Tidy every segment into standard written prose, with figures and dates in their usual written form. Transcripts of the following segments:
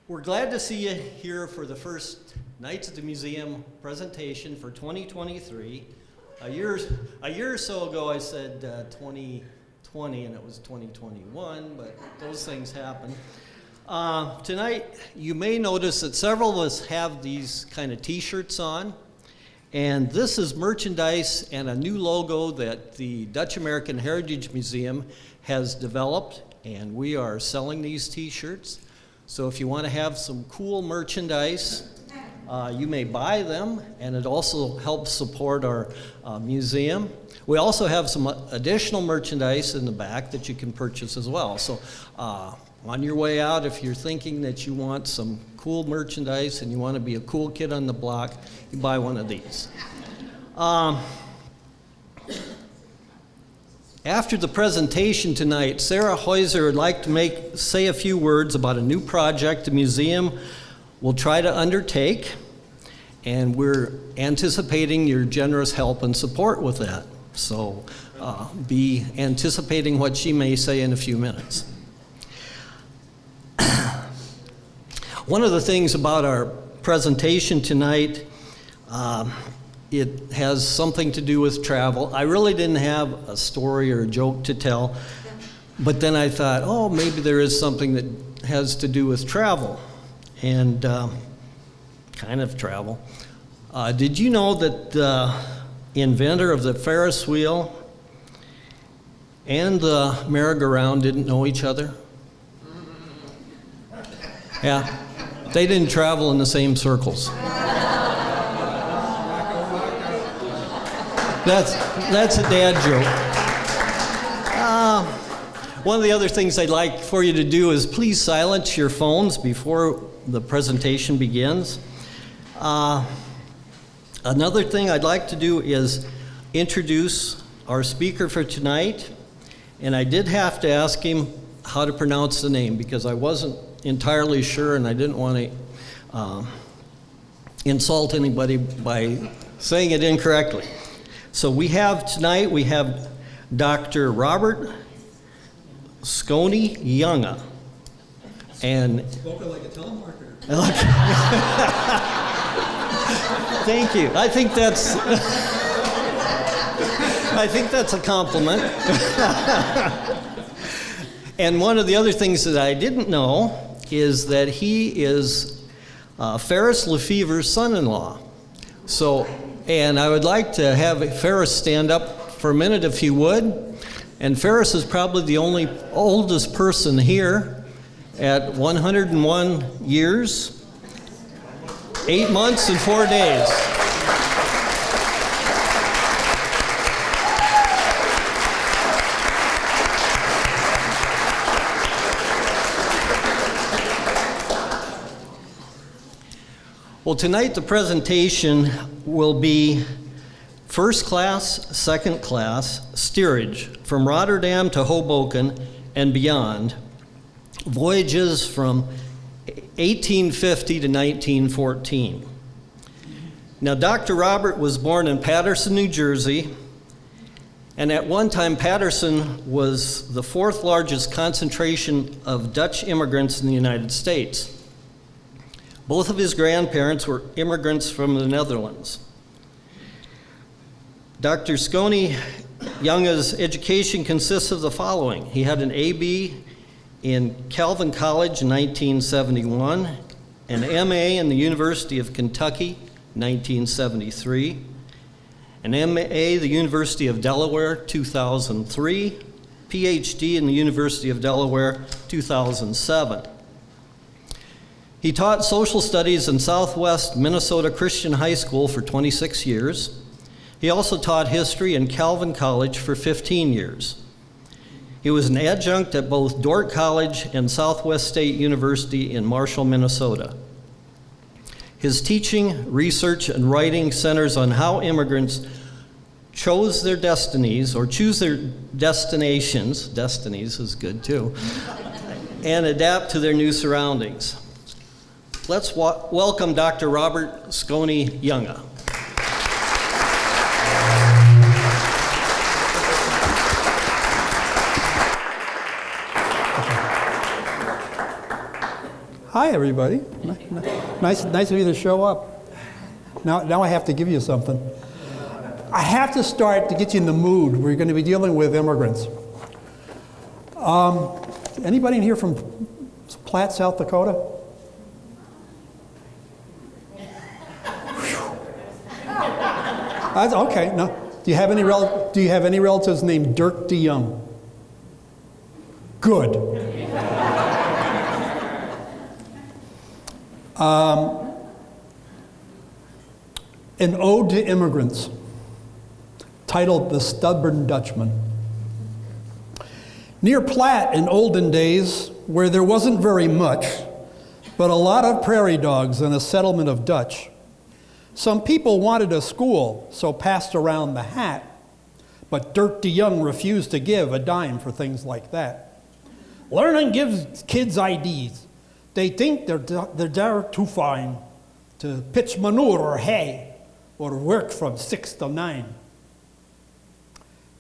We're glad to see you here for the first Nights at the Museum presentation for 2023. A year or so ago I said 2020 and it was 2021, but those things happen. Tonight you may notice that several of us have these kind of t-shirts on, and this is merchandise and a new logo that the Dutch American Heritage Museum has developed, and we are selling these t-shirts. So if you want to have some cool merchandise, you may buy them, and it also helps support our museum. We also have some additional merchandise in the back that you can purchase as well. So on your way out, if you're thinking that you want some cool merchandise and you want to be a cool kid on the block, you buy one of these. After the presentation tonight, Sarah Heuser would like to say a few words about a new project the museum will try to undertake, and we're anticipating your generous help and support with that. So be anticipating what she may say in a few minutes. One of the things about our presentation tonight, it has something to do with travel. I really didn't have a story or a joke to tell, but then I thought, oh, maybe there is something that has to do with travel, and kind of travel. Did you know that the inventor of the Ferris wheel and the merry-go-round didn't know each other? Yeah, they didn't travel in the same circles. That's a dad joke. One of the other things I'd like for you to do is please silence your phones before the presentation begins. Another thing I'd like to do is introduce our speaker for tonight, and I did have to ask him how to pronounce the name because I wasn't entirely sure and I didn't want to insult anybody by saying it incorrectly. So we have Dr. Robert Schoone Jongen. And spoken like a telemarketer. Thank you. I think that's a compliment. And one of the other things that I didn't know is that he is Ferris Lefevre's son-in-law. And I would like to have Ferris stand up for a minute if he would. And Ferris is probably the only oldest person here at 101 years, 8 months and 4 days. Well, tonight the presentation will be first class, second class, steerage from Rotterdam to Hoboken and beyond, voyages from 1850 to 1914. Now, Dr. Robert was born in Paterson, New Jersey, and at one time Paterson was the fourth largest concentration of Dutch immigrants in the United States. Both of his grandparents were immigrants from the Netherlands. Dr. Schoone Jongen's education consists of the following. He had an A.B. in Calvin College in 1971, an M.A. in the University of Kentucky, 1973, an M.A. the University of Delaware, 2003, Ph.D. in the University of Delaware, 2007. He taught social studies in Southwest Minnesota Christian High School for 26 years. He also taught history in Calvin College for 15 years. He was an adjunct at both Dordt College and Southwest State University in Marshall, Minnesota. His teaching, research, and writing centers on how immigrants chose their destinies, or choose their destinations, destinies is good too, and adapt to their new surroundings. Let's welcome Dr. Robert Schoone Jongen. Hi, everybody. Nice of you to show up. Now I have to give you something. I have to start to get you in the mood. We're going to be dealing with immigrants. Anybody in here from Platte, South Dakota? Okay. No. Do you have any relatives named Dirk DeYoung? Good. An ode to immigrants, titled "The Stubborn Dutchman." Near Platte in olden days, where there wasn't very much, but a lot of prairie dogs and a settlement of Dutch, some people wanted a school, so passed around the hat, but Dirk DeYoung refused to give a dime for things like that. Learning gives kids IDs. They think they're there too fine to pitch manure or hay or work from 6 to 9.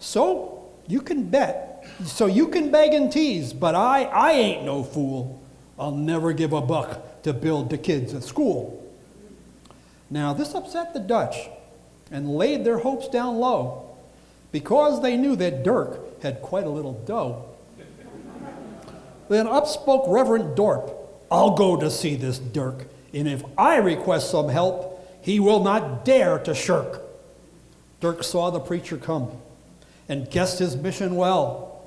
So you can beg and tease, but I ain't no fool. I'll never give a buck to build the kids a school. Now this upset the Dutch and laid their hopes down low because they knew that Dirk had quite a little dough. Then up spoke Reverend Dorp, "I'll go to see this Dirk, and if I request some help, he will not dare to shirk." Dirk saw the preacher come and guessed his mission well.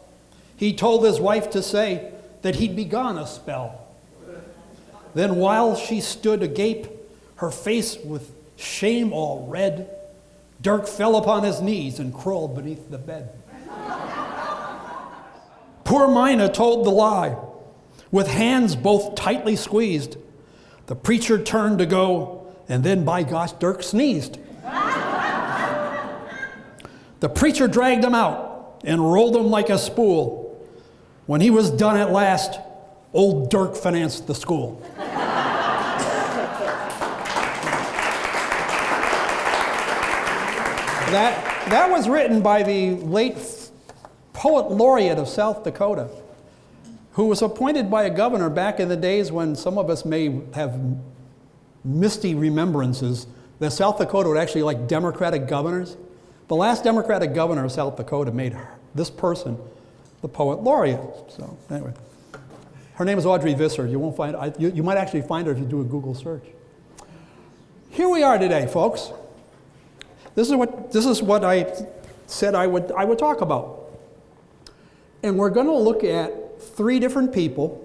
He told his wife to say that he'd be gone a spell. Then while she stood agape, her face with shame all red, Dirk fell upon his knees and crawled beneath the bed. Poor Mina told the lie. With hands both tightly squeezed, the preacher turned to go, and then, by gosh, Dirk sneezed. The preacher dragged him out and rolled him like a spool. When he was done at last, old Dirk financed the school. That was written by the late poet laureate of South Dakota, who was appointed by a governor back in the days when some of us may have misty remembrances that South Dakota would actually like Democratic governors. The last Democratic governor of South Dakota made this person the poet laureate. So anyway, her name is Audrey Visser. You won't find you might actually find her if you do a Google search. Here we are today, folks. This is what I said I would talk about. And we're going to look at 3 different people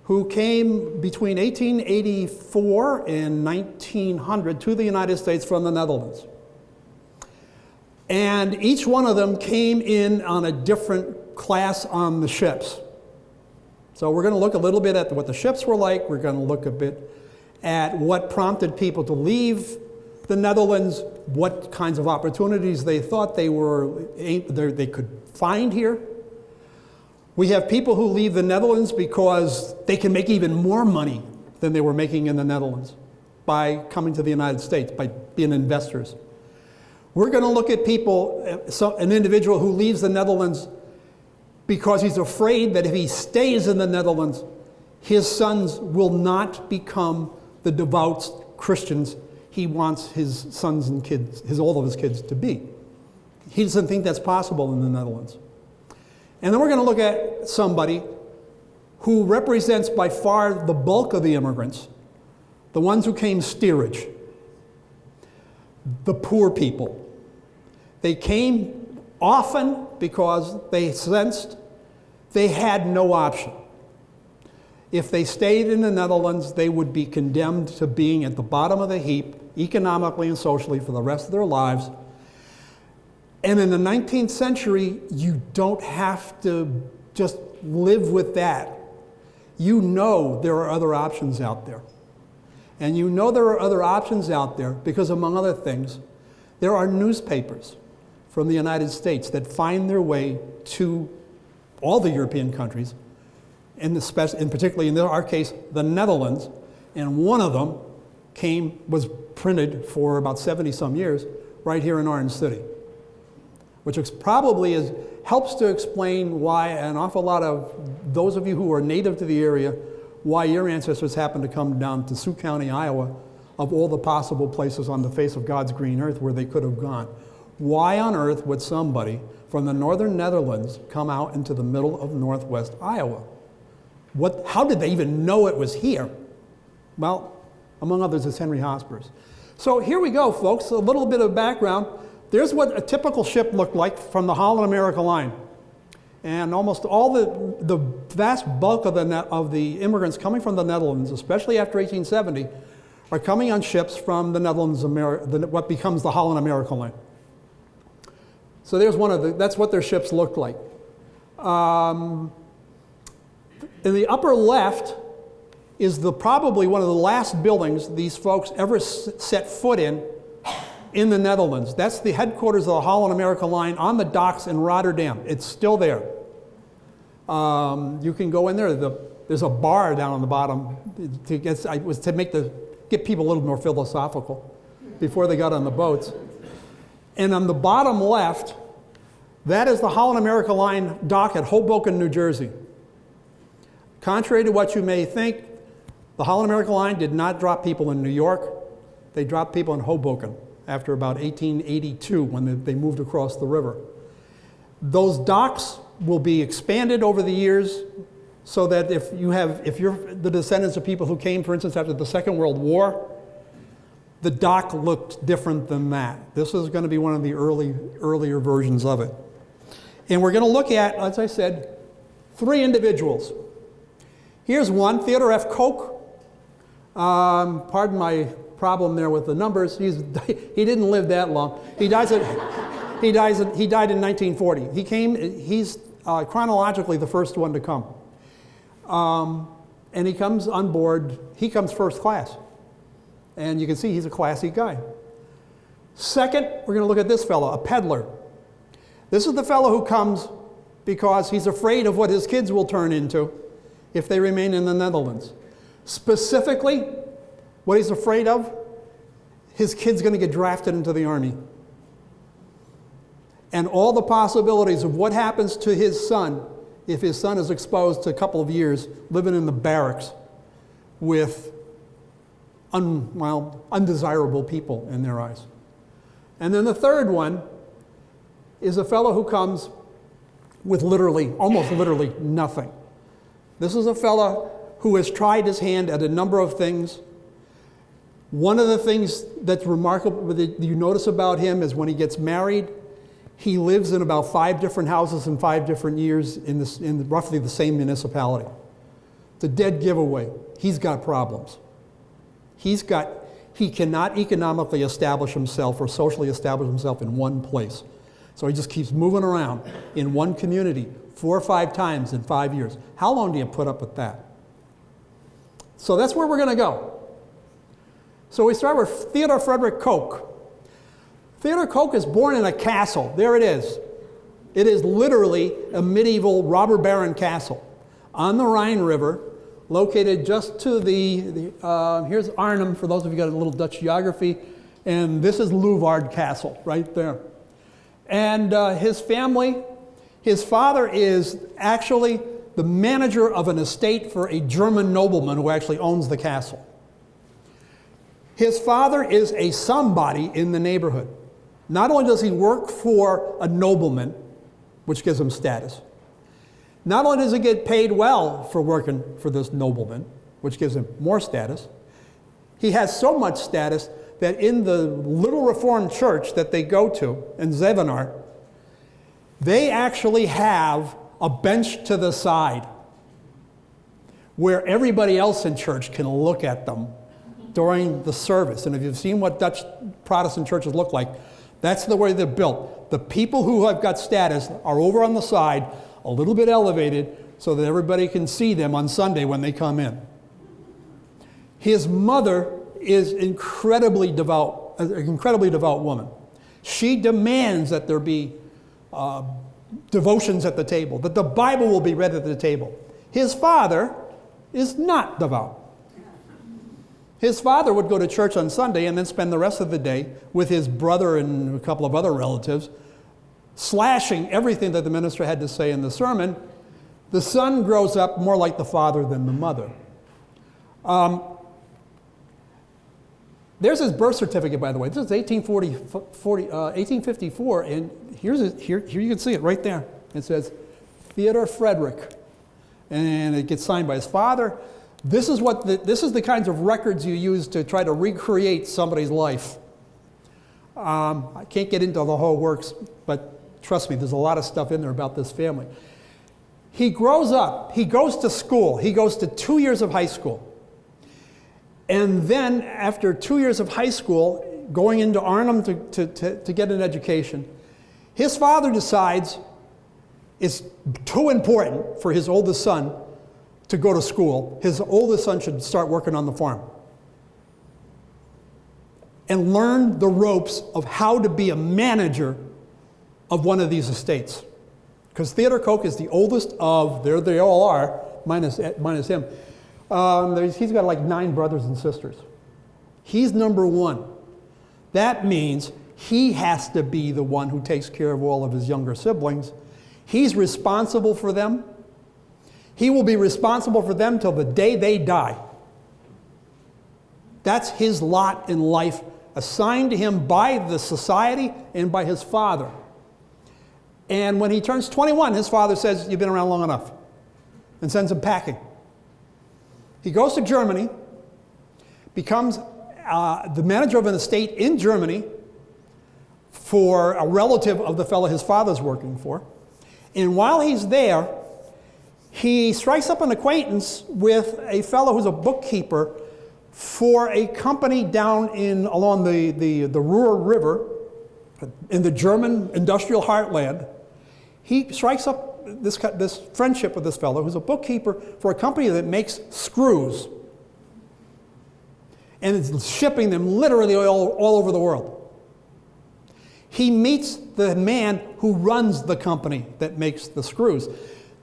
who came between 1884 and 1900 to the United States from the Netherlands. And each one of them came in on a different class on the ships. So we're going to look a little bit at what the ships were like. We're going to look a bit at what prompted people to leave the Netherlands, what kinds of opportunities they thought they could find here. We have people who leave the Netherlands because they can make even more money than they were making in the Netherlands by coming to the United States, by being investors. We're going to look at an individual who leaves the Netherlands because he's afraid that if he stays in the Netherlands, his sons will not become the devout Christians he wants his sons and kids, all of his kids to be. He doesn't think that's possible in the Netherlands. And then we're going to look at somebody who represents by far the bulk of the immigrants, the ones who came steerage, the poor people. They came often because they sensed they had no option. If they stayed in the Netherlands, they would be condemned to being at the bottom of the heap, economically and socially, for the rest of their lives. And in the 19th century, you don't have to just live with that. You know there are other options out there. And you know there are other options out there because, among other things, there are newspapers from the United States that find their way to all the European countries, and particularly in our case, the Netherlands. And one of them was printed for about 70-some years right here in Orange City, which helps to explain why an awful lot of those of you who are native to the area why your ancestors happened to come down to Sioux County, Iowa, of all the possible places on the face of God's green earth where they could have gone. Why on earth would somebody from the northern Netherlands come out into the middle of northwest Iowa? How did they even know it was here? Well, among others, it's Henry Hospers. So here we go, folks, a little bit of background. There's what a typical ship looked like from the Holland America line. And almost all the vast bulk of the immigrants coming from the Netherlands, especially after 1870, are coming on ships from the Netherlands, what becomes the Holland America line. So there's that's what their ships looked like. In the upper left is probably one of the last buildings these folks ever set foot in the Netherlands. That's the headquarters of the Holland America line on the docks in Rotterdam. It's still there. You can go in there. There's a bar down on the bottom to get people a little more philosophical before they got on the boats. And on the bottom left, that is the Holland America line dock at Hoboken, New Jersey. Contrary to what you may think, the Holland America line did not drop people in New York. They dropped people in Hoboken after about 1882 when they moved across the river. Those docks will be expanded over the years so that if you're the descendants of people who came, for instance, after the Second World War, the dock looked different than that. This is going to be one of the earlier versions of it. And we're going to look at, as I said, 3 individuals. Here's one, Theodore F. Koch. Pardon my problem there with the numbers. He didn't live that long. He died in 1940. He's chronologically the first one to come. And he comes on board, he comes first class. And you can see he's a classy guy. Second, we're going to look at this fellow, a peddler. This is the fellow who comes because he's afraid of what his kids will turn into if they remain in the Netherlands. Specifically, what he's afraid of, his kid's going to get drafted into the army. And all the possibilities of what happens to his son if his son is exposed to a couple of years living in the barracks with undesirable people in their eyes. And then the third one is a fellow who comes with almost literally nothing. This is a fellow who has tried his hand at a number of things. One of the things that's remarkable that you notice about him is when he gets married, he lives in about 5 different houses in 5 different years in roughly the same municipality. It's a dead giveaway. He's got problems. He cannot economically establish himself or socially establish himself in one place. So he just keeps moving around in one community 4 or 5 times in 5 years. How long do you put up with that? So that's where we're going to go. So we start with Theodore Frederick Koch. Theodore Koch is born in a castle. There it is. It is literally a medieval robber baron castle on the Rhine River, located just to here's Arnhem, for those of you who got a little Dutch geography, and this is Leeuwarden Castle, right there. And his family, his father is actually the manager of an estate for a German nobleman who actually owns the castle. His father is a somebody in the neighborhood. Not only does he work for a nobleman, which gives him status, not only does he get paid well for working for this nobleman, which gives him more status, he has so much status that in the little Reformed church that they go to in Zevenaar, they actually have a bench to the side where everybody else in church can look at them during the service. And if you've seen what Dutch Protestant churches look like, that's the way they're built. The people who have got status are over on the side, a little bit elevated, so that everybody can see them on Sunday when they come in. His mother is an incredibly devout woman. She demands that there be devotions at the table, that the Bible will be read at the table. His father is not devout. His father would go to church on Sunday and then spend the rest of the day with his brother and a couple of other relatives, slashing everything that the minister had to say in the sermon. The son grows up more like the father than the mother. There's his birth certificate, by the way. This is 1854, and here you can see it right there. It says Theodore Frederick, and it gets signed by his father. This is the kinds of records you use to try to recreate somebody's life. I can't get into the whole works, but trust me, there's a lot of stuff in there about this family. He grows up. He goes to school. He goes to 2 years of high school. And then, after 2 years of high school, going into Arnhem to get an education, his father decides it's too important for his oldest son to go to school. His oldest son should start working on the farm and learn the ropes of how to be a manager of one of these estates. Because Theodore Koch is the oldest of, there they all are, minus him. He's got like 9 brothers and sisters. He's number 1. That means he has to be the one who takes care of all of his younger siblings. He's responsible for them. He will be responsible for them till the day they die. That's his lot in life, assigned to him by the society and by his father. And when he turns 21, his father says, "You've been around long enough," and sends him packing. He goes to Germany, becomes the manager of an estate in Germany for a relative of the fellow his father's working for. And while he's there, he strikes up an acquaintance with a fellow who's a bookkeeper for a company down along the Ruhr River in the German industrial heartland. He strikes up this friendship with this fellow who's a bookkeeper for a company that makes screws. And it's shipping them literally all over the world. He meets the man who runs the company that makes the screws.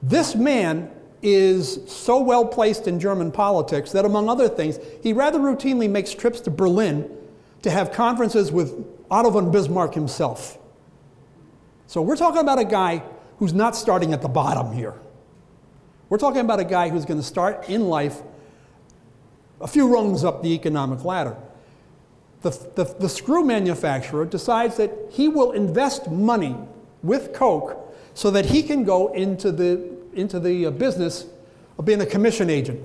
This man is so well placed in German politics that, among other things, he rather routinely makes trips to Berlin to have conferences with Otto von Bismarck himself. So we're talking about a guy who's not starting at the bottom here. We're talking about a guy who's going to start in life a few rungs up the economic ladder. The screw manufacturer decides that he will invest money with Koch so that he can go into the business of being a commission agent.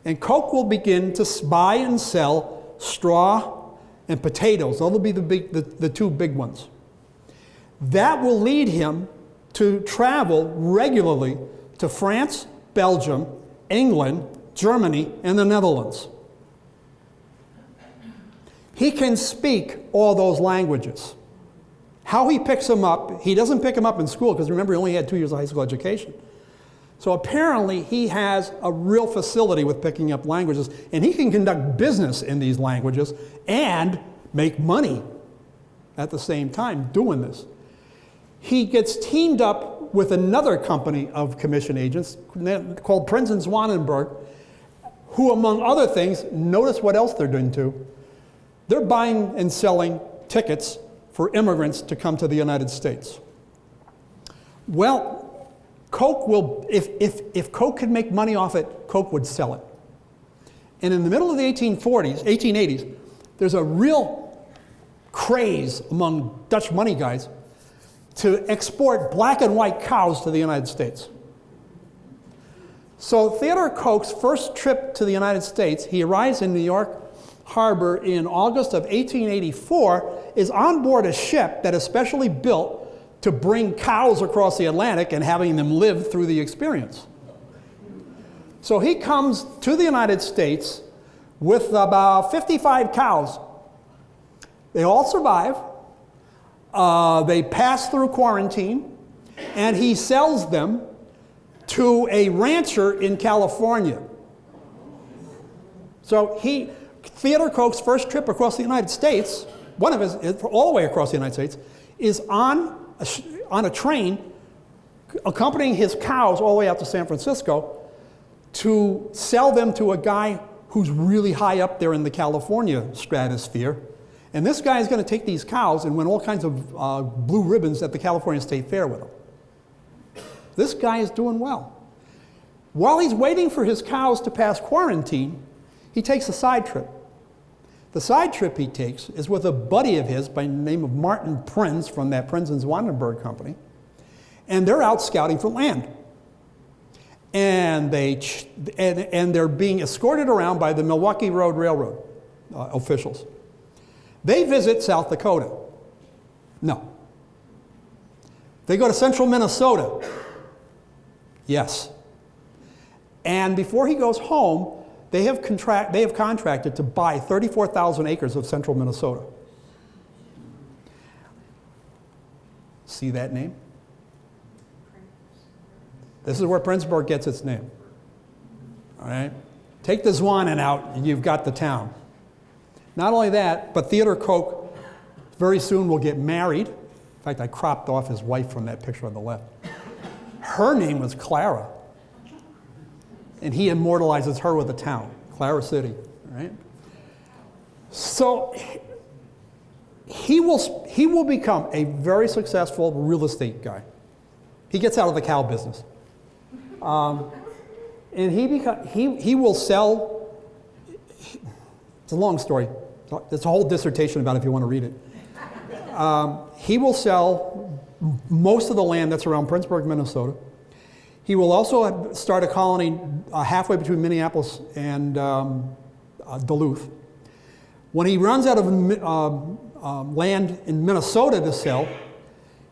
And Koch will begin to buy and sell straw and potatoes. Those will be the 2 big ones. That will lead him to travel regularly to France, Belgium, England, Germany, and the Netherlands. He can speak all those languages. How he picks them up, he doesn't pick them up in school, because remember, he only had 2 years of high school education. So apparently he has a real facility with picking up languages, and he can conduct business in these languages and make money at the same time doing this. He gets teamed up with another company of commission agents called Prinz and Swanenberg, who, among other things, notice what else they're doing too. They're buying and selling tickets for immigrants to come to the United States. Well, Koch will, if Koch could make money off it, Koch would sell it. And in the middle of the 1880s, there's a real craze among Dutch money guys to export black and white cows to the United States. So Theodore Koch's first trip to the United States, he arrives in New York Harbor in August of 1884, is on board a ship that is specially built to bring cows across the Atlantic and having them live through the experience. So he comes to the United States with about 55 cows. They all survive. They pass through quarantine, and he sells them to a rancher in California. So Theodore Koch's first trip across the United States, one of his, all the way across the United States, is on a train accompanying his cows all the way out to San Francisco to sell them to a guy who's really high up there in the California stratosphere. And this guy is going to take these cows and win all kinds of blue ribbons at the California State Fair with them. This guy is doing well. While he's waiting for his cows to pass quarantine, he takes a side trip. The side trip he takes is with a buddy of his by the name of Martin Prinz from that Prinz and Zwanenberg company, and they're out scouting for land. And they're being escorted around by the Milwaukee Road Railroad officials. They visit South Dakota. No. They go to central Minnesota. Yes. And before he goes home, they have contracted to buy 34,000 acres of central Minnesota. See that name? This is where Princeburg gets its name. All right? Take the Zwanen out, and you've got the town. Not only that, but Theodore Koch very soon will get married. In fact, I cropped off his wife from that picture on the left. Her name was Clara. And he immortalizes her with a town, Clara City. Right? So he will become a very successful real estate guy. He gets out of the cow business. And he will sell. It's a long story. It's a whole dissertation about it if you want to read it. He will sell most of the land that's around Princeburg, Minnesota. He will also start a colony halfway between Minneapolis and Duluth. When he runs out of land in Minnesota to sell,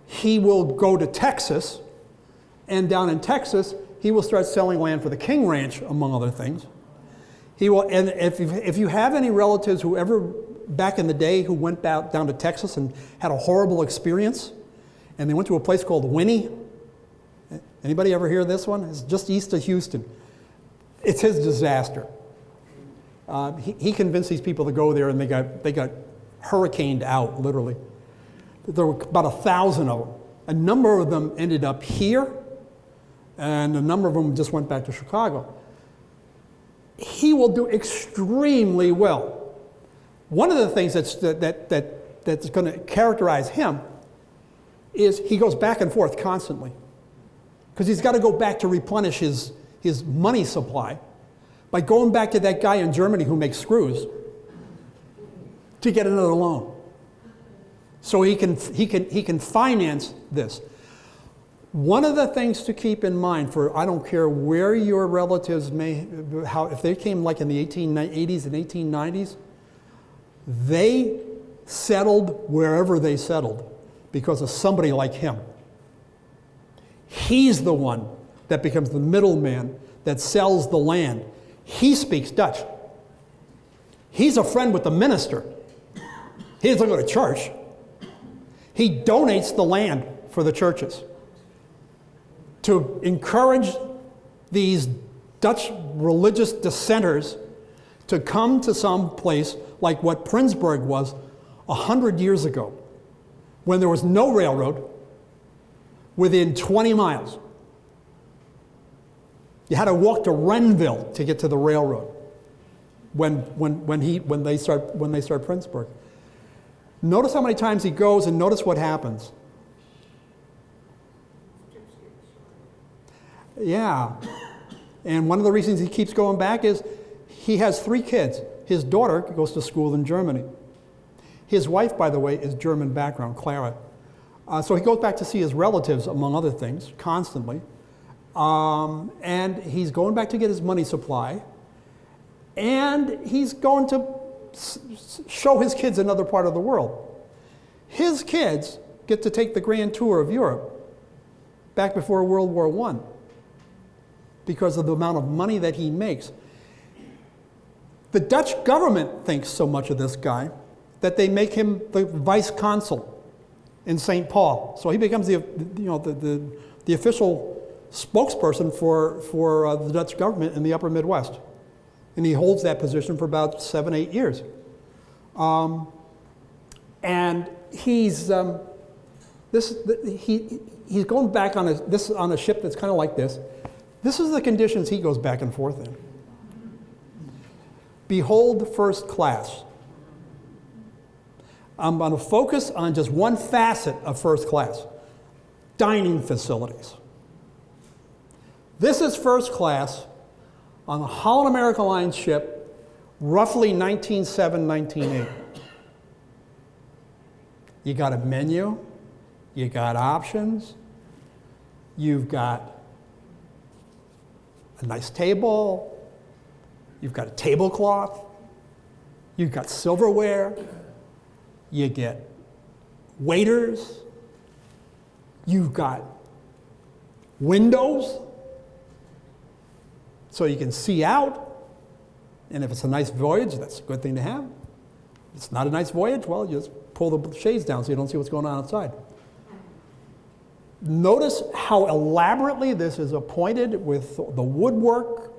he will go to Texas, and down in Texas, he will start selling land for the King Ranch, among other things. He will, and if you have any relatives who ever, back in the day, who went down to Texas and had a horrible experience, and they went to a place called Winnie. Anybody ever hear this one? It's just east of Houston. It's his disaster. He convinced these people to go there, and they got hurricaned out, literally. There were about 1,000 of them. A number of them ended up here, and a number of them just went back to Chicago. He will do extremely well. One of the things that's going to characterize him is he goes back and forth constantly, because he's got to go back to replenish his money supply by going back to that guy in Germany who makes screws to get another loan. So he can finance this. One of the things to keep in mind for, I don't care where your relatives if they came like in the 1880s and 1890s, they settled wherever they settled because of somebody like him. He's the one that becomes the middleman that sells the land. He speaks Dutch. He's a friend with the minister. He doesn't go to church. He donates the land for the churches to encourage these Dutch religious dissenters to come to some place like what Princeburg was 100 years ago, when there was no railroad within 20 miles. You had to walk to Renville to get to the railroad when they start Princeburg. Notice how many times he goes, and notice what happens. Yeah. And one of the reasons he keeps going back is he has 3 kids. His daughter goes to school in Germany. His wife, by the way, is German background, Clara. So he goes back to see his relatives, among other things, constantly. And he's going back to get his money supply. And he's going to show his kids another part of the world. His kids get to take the grand tour of Europe back before World War I because of the amount of money that he makes. The Dutch government thinks so much of this guy that they make him the vice consul in St. Paul. So he becomes the official spokesperson for the Dutch government in the upper Midwest. And he holds that position for about 7-8 years. And he's going back on a ship that's kind of like this. This is the conditions he goes back and forth in. Behold first class. I'm going to focus on just one facet of first class: dining facilities. This is first class on the Holland America Line ship, roughly 1907, 1908. You got a menu, you got options, you've got a nice table, you've got a tablecloth, you've got silverware, you get waiters, you've got windows so you can see out, and if it's a nice voyage, that's a good thing to have. If it's not a nice voyage, well, you just pull the shades down so you don't see what's going on outside. Notice how elaborately this is appointed with the woodwork.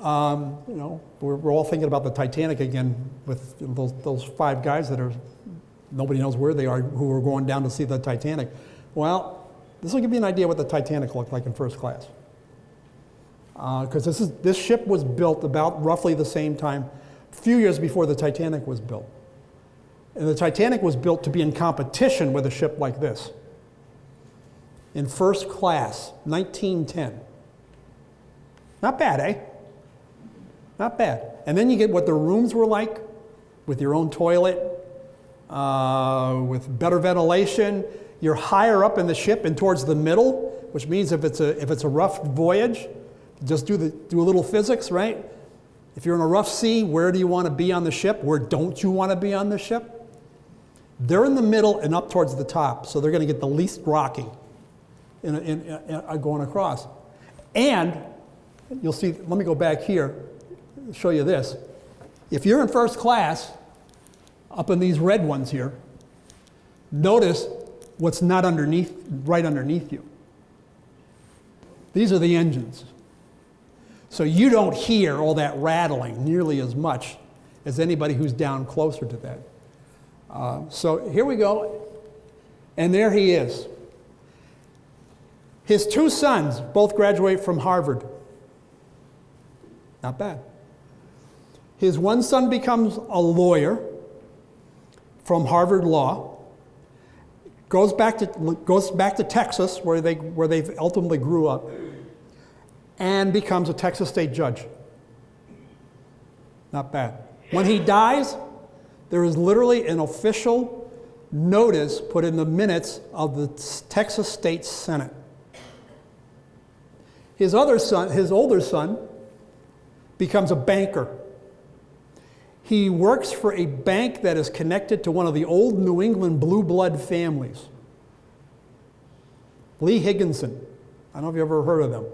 We're all thinking about the Titanic again with those 5 guys that are, nobody knows where they are, who are going down to see the Titanic. Well, this will give you an idea what the Titanic looked like in first class. Because this ship was built about roughly the same time, a few years before the Titanic was built. And the Titanic was built to be in competition with a ship like this. In first class, 1910. Not bad, eh? Not bad. And then you get what the rooms were like, with your own toilet, with better ventilation. You're higher up in the ship and towards the middle, which means if it's a rough voyage, just do a little physics, right? If you're in a rough sea, where do you want to be on the ship? Where don't you want to be on the ship? They're in the middle and up towards the top, so they're going to get the least rocking going across. And you'll see, let me go back here, show you this. If you're in first class, up in these red ones here, notice what's not underneath, right underneath you. These are the engines. So you don't hear all that rattling nearly as much as anybody who's down closer to that. So here we go, and there he is. His 2 sons both graduate from Harvard. Not bad. His one son becomes a lawyer from Harvard Law, goes back to Texas, where they ultimately grew up, and becomes a Texas state judge. Not bad. When he dies, there is literally an official notice put in the minutes of the Texas State Senate. His older son, becomes a banker. He works for a bank that is connected to one of the old New England blue blood families. Lee Higginson. I don't know if you ever heard of them.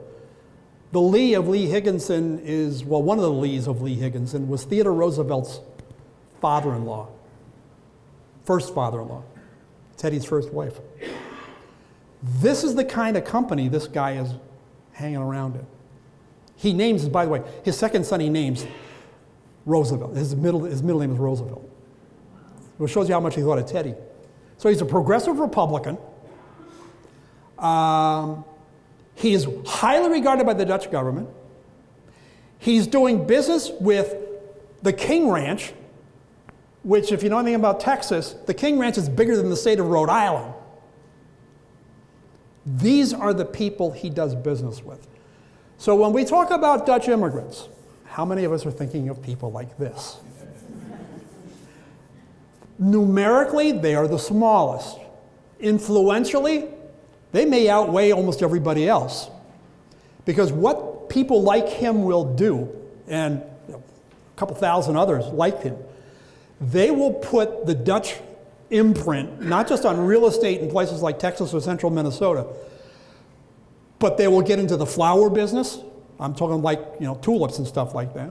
The Lee of Lee Higginson is, well, one of the Lees of Lee Higginson was Theodore Roosevelt's father-in-law, first father-in-law, Teddy's first wife. This is the kind of company this guy is hanging around in. He names, by the way, his second son he names Roosevelt. His middle name is Roosevelt. Which shows you how much he thought of Teddy. So he's a progressive Republican. He is highly regarded by the Dutch government. He's doing business with the King Ranch, which, if you know anything about Texas, the King Ranch is bigger than the state of Rhode Island. These are the people he does business with. So when we talk about Dutch immigrants, how many of us are thinking of people like this? Numerically, they are the smallest. Influentially, they may outweigh almost everybody else. Because what people like him will do, and a couple thousand others like him, they will put the Dutch imprint, not just on real estate in places like Texas or central Minnesota, but they will get into the flower business. I'm talking like, tulips and stuff like that.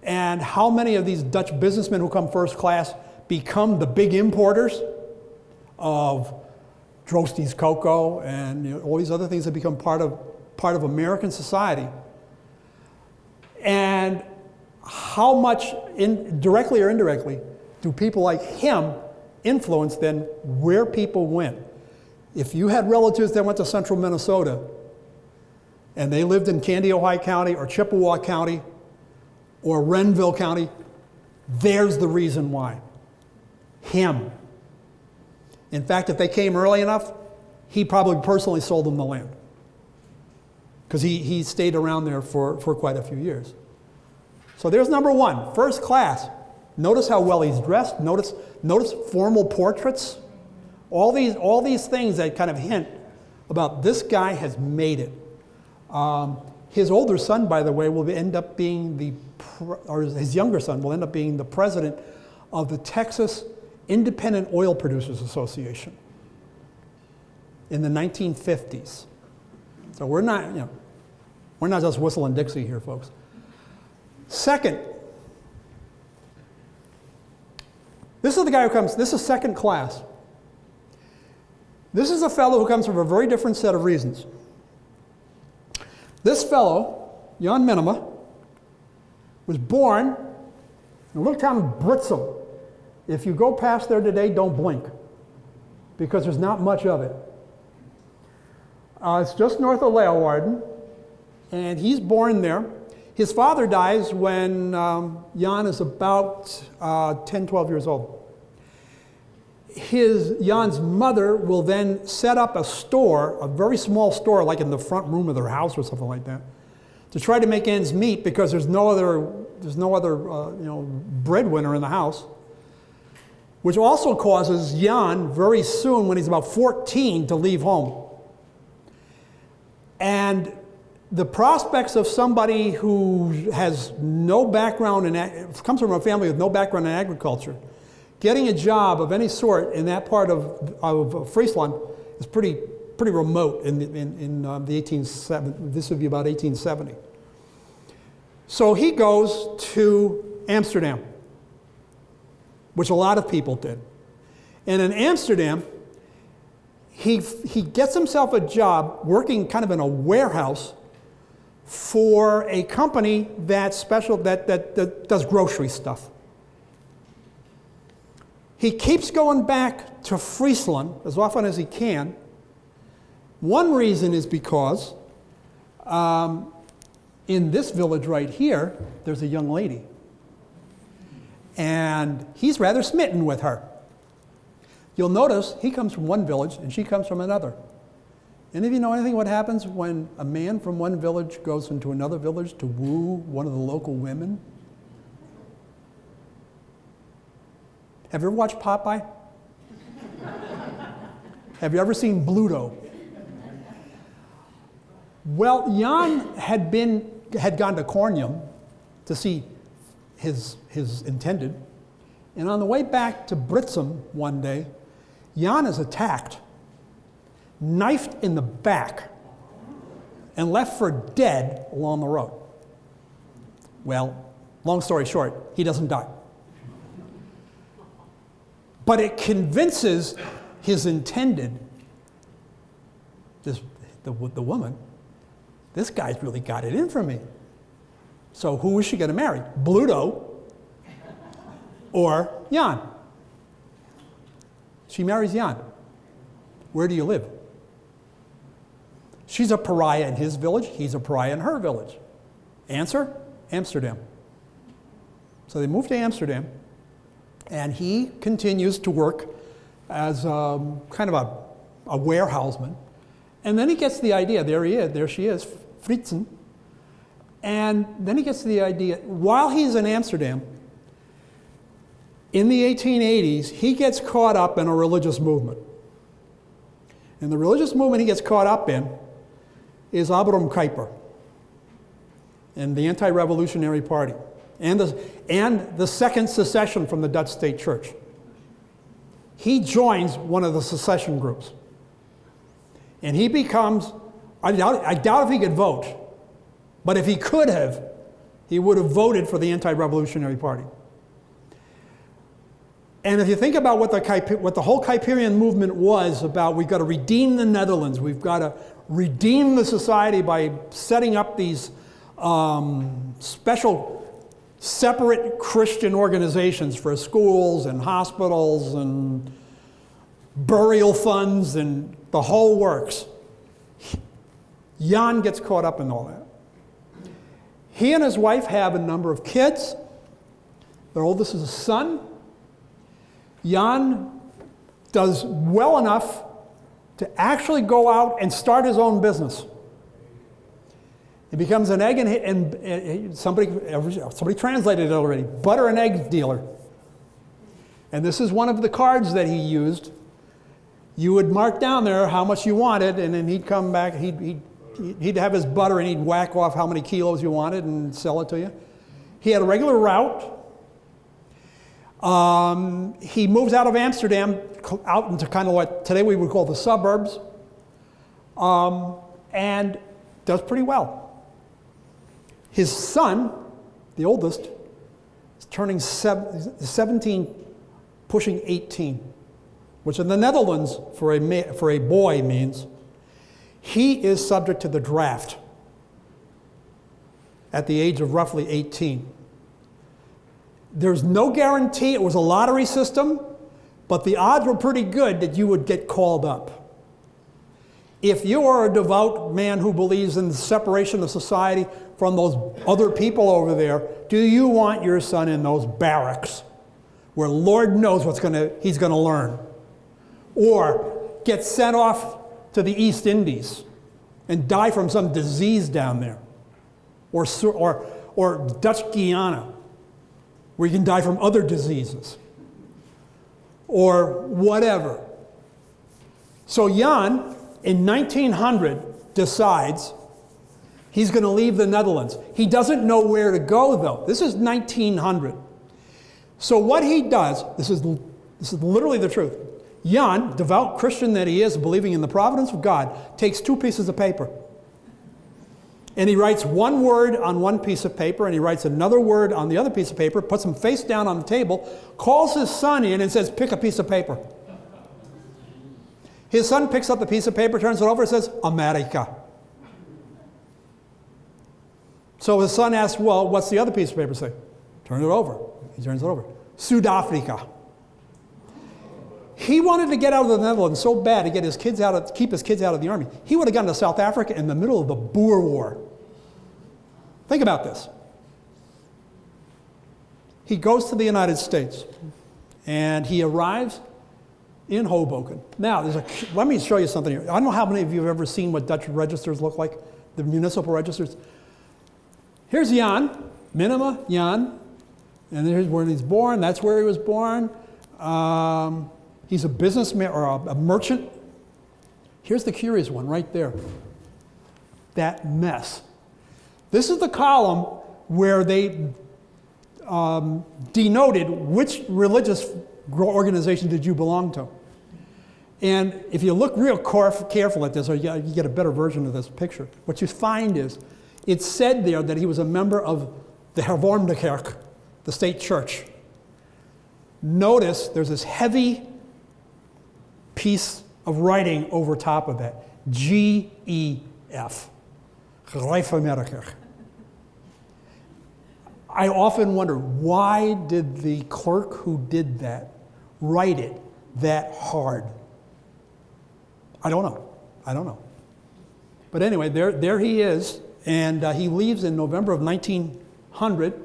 And how many of these Dutch businessmen who come first class become the big importers of Drosty's cocoa and all these other things that become part of American society? And how much, directly or indirectly, do people like him influence then where people went? If you had relatives that went to central Minnesota and they lived in Candy, Ojai County or Chippewa County or Renville County, there's the reason why. Him. In fact, if they came early enough, he probably personally sold them the land. because he stayed around there for quite a few years. So there's number one, first class. Notice how well he's dressed. Notice formal portraits. All these things that kind of hint about this guy has made it. His older son, by the way, will end up being or his younger son will end up being the president of the Texas Independent Oil Producers Association in the 1950s. So we're not just whistling Dixie here, folks. Second, this is the guy who comes, this is second class. This is a fellow who comes from a very different set of reasons. This fellow, Jan Minema, was born in a little town of Britsum. If you go past there today, don't blink, because there's not much of it. It's just north of Leeuwarden, and he's born there. His father dies when Jan is about 10, 12 years old. Jan's mother will then set up a store, a very small store, like in the front room of their house or something like that, to try to make ends meet, because there's no other breadwinner in the house, which also causes Jan very soon, when he's about 14, to leave home. And the prospects of somebody who has no background comes from a family with no background in agriculture, getting a job of any sort in that part of Friesland is pretty remote in the 1870s. This would be about 1870. So he goes to Amsterdam, which a lot of people did. And in Amsterdam, he gets himself a job working kind of in a warehouse for a company that does grocery stuff. He keeps going back to Friesland as often as he can. One reason is because in this village right here, there's a young lady. And he's rather smitten with her. You'll notice he comes from one village and she comes from another. Any of you know anything what happens when a man from one village goes into another village to woo one of the local women? Have you ever watched Popeye? Have you ever seen Bluto? Well, Jan had gone to Cornium to see his intended, and on the way back to Britsum one day, Jan is attacked, knifed in the back, and left for dead along the road. Well, long story short, he doesn't die. But it convinces his intended, the woman, this guy's really got it in for me. So who is she going to marry? Bluto or Jan? She marries Jan. Where do you live? She's a pariah in his village. He's a pariah in her village. Answer? Amsterdam. So they move to Amsterdam, and he continues to work as kind of a warehouseman. And then he gets the idea, there she is, Fritzen. And then he gets the idea, while he's in Amsterdam, in the 1880s, he gets caught up in a religious movement. And the religious movement he gets caught up in is Abraham Kuyper and the anti-revolutionary party and the second secession from the Dutch state church. He joins one of the secession groups. And he becomes, I doubt if he could vote, but if he could have, he would have voted for the anti-revolutionary party. And if you think about what the whole Kuyperian movement was about, we've got to redeem the Netherlands, we've got to redeem the society by setting up these special separate Christian organizations for schools and hospitals and burial funds and the whole works. Jan gets caught up in all that. He and his wife have a number of kids. Their oldest is a son. Jan does well enough to actually go out and start his own business. He becomes an egg and somebody translated it already, butter and egg dealer. And this is one of the cards that he used. You would mark down there how much you wanted, and then he'd come back, he'd have his butter and he'd whack off how many kilos you wanted and sell it to you. He had a regular route. He moves out of Amsterdam out into kind of what today we would call the suburbs, and does pretty well. His son, the oldest, is turning 17, pushing 18, which in the Netherlands for a boy means he is subject to the draft at the age of roughly 18. There's no guarantee. It was a lottery system, but the odds were pretty good that you would get called up. If you are a devout man who believes in the separation of society from those other people over there, do you want your son in those barracks where Lord knows he's going to learn? Or get sent off to the East Indies and die from some disease down there? Or Dutch Guiana, where you can die from other diseases? Or whatever. So Jan, in 1900, decides he's going to leave the Netherlands. He doesn't know where to go, though. This is 1900. So what he does, this is literally the truth. Jan, devout Christian that he is, believing in the providence of God, takes 2 pieces of paper. And he writes one word on one piece of paper, and he writes another word on the other piece of paper, puts them face down on the table, calls his son in and says, pick a piece of paper. His son picks up the piece of paper, turns it over, and says, America. So his son asks, well, what's the other piece of paper say? Turn it over. He turns it over. South Africa. He wanted to get out of the Netherlands so bad to keep his kids out of the army. He would have gone to South Africa in the middle of the Boer War. Think about this. He goes to the United States, and he arrives in Hoboken. Now, let me show you something here. I don't know how many of you have ever seen what Dutch registers look like, the municipal registers. Here's Jan, Minima, Jan, and here's where he's born. That's where he was born. He's a businessman or a merchant. Here's the curious one right there. That mess. This is the column where they denoted which religious organization did you belong to. And if you look real careful at this, or you get a better version of this picture, what you find is it said there that he was a member of the Hervormde Kerk, the state church. Notice there's this heavy piece of writing over top of that. G-E-F. Gereformeerde Kerk. I often wonder, why did the clerk who did that write it that hard? I don't know. But anyway, there he is, and he leaves in November of 1900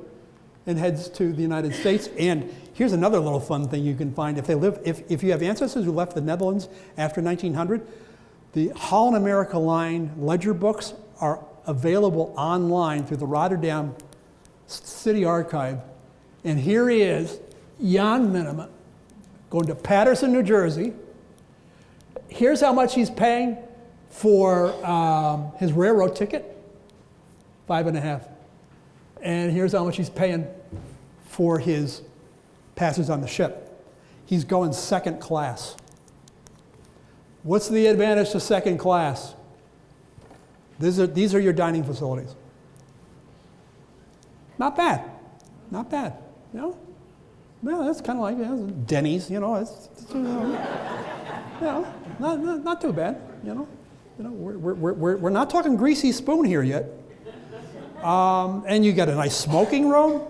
and heads to the United States. And here's another little fun thing you can find. If you have ancestors who left the Netherlands after 1900, the Holland America Line ledger books are available online through the Rotterdam City Archive. And here he is, Jan Minima, going to Paterson, New Jersey. Here's how much he's paying for his railroad ticket, $5.50. And here's how much he's paying for his passage on the ship. He's going second class. What's the advantage to second class? These are your dining facilities. Not bad. Not bad. You know? Well, that's kind of like Denny's, you know. Not too bad, you know. We're not talking greasy spoon here yet. And you got a nice smoking room,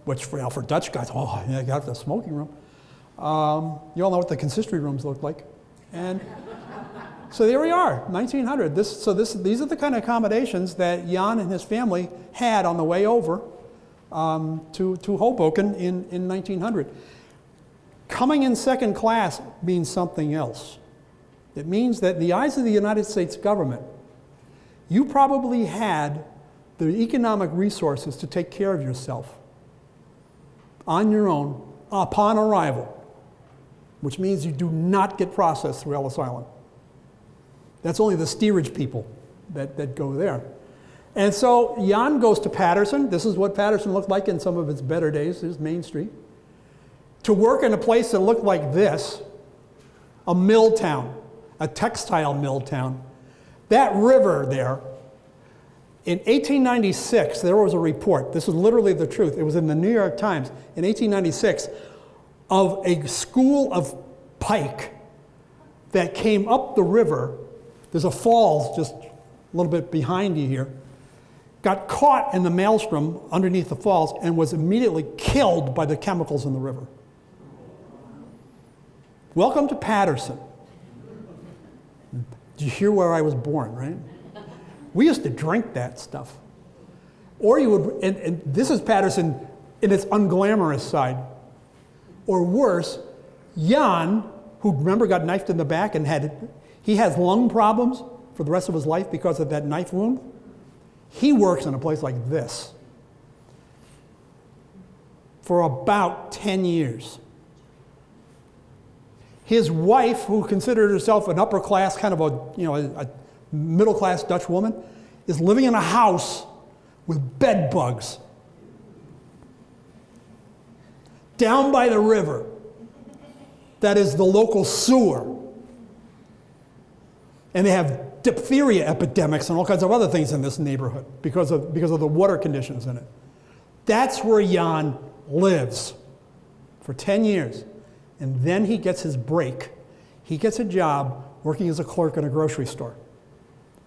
which for Dutch guys, oh, yeah, you got the smoking room. You all know what the consistory rooms look like. And so there we are, 1900. These are the kind of accommodations that Jan and his family had on the way over to Hoboken in 1900. Coming in second class means something else. It means that in the eyes of the United States government, you probably had the economic resources to take care of yourself on your own upon arrival, which means you do not get processed through Ellis Island. That's only the steerage people that go there. And so Jan goes to Patterson. This is what Patterson looked like in some of its better days, is Main Street. To work in a place that looked like this, a mill town, a textile mill town. That river there, in 1896, there was a report, this is literally the truth, it was in the New York Times, in 1896, of a school of pike that came up the river. There's a falls just a little bit behind you here. Got caught in the maelstrom underneath the falls and was immediately killed by the chemicals in the river. Welcome to Patterson. Did you hear where I was born, right? We used to drink that stuff. Or you would, and this is Patterson in its unglamorous side. Or worse, Jan, who remember got knifed in the back and he has lung problems for the rest of his life because of that knife wound. He works in a place like this for about 10 years. His wife, who considered herself an upper class, kind of a middle class Dutch woman, is living in a house with bed bugs down by the river. That is the local sewer. And they have diphtheria epidemics and all kinds of other things in this neighborhood because of the water conditions in it. That's where Jan lives for 10 years. And then he gets his break. He gets a job working as a clerk in a grocery store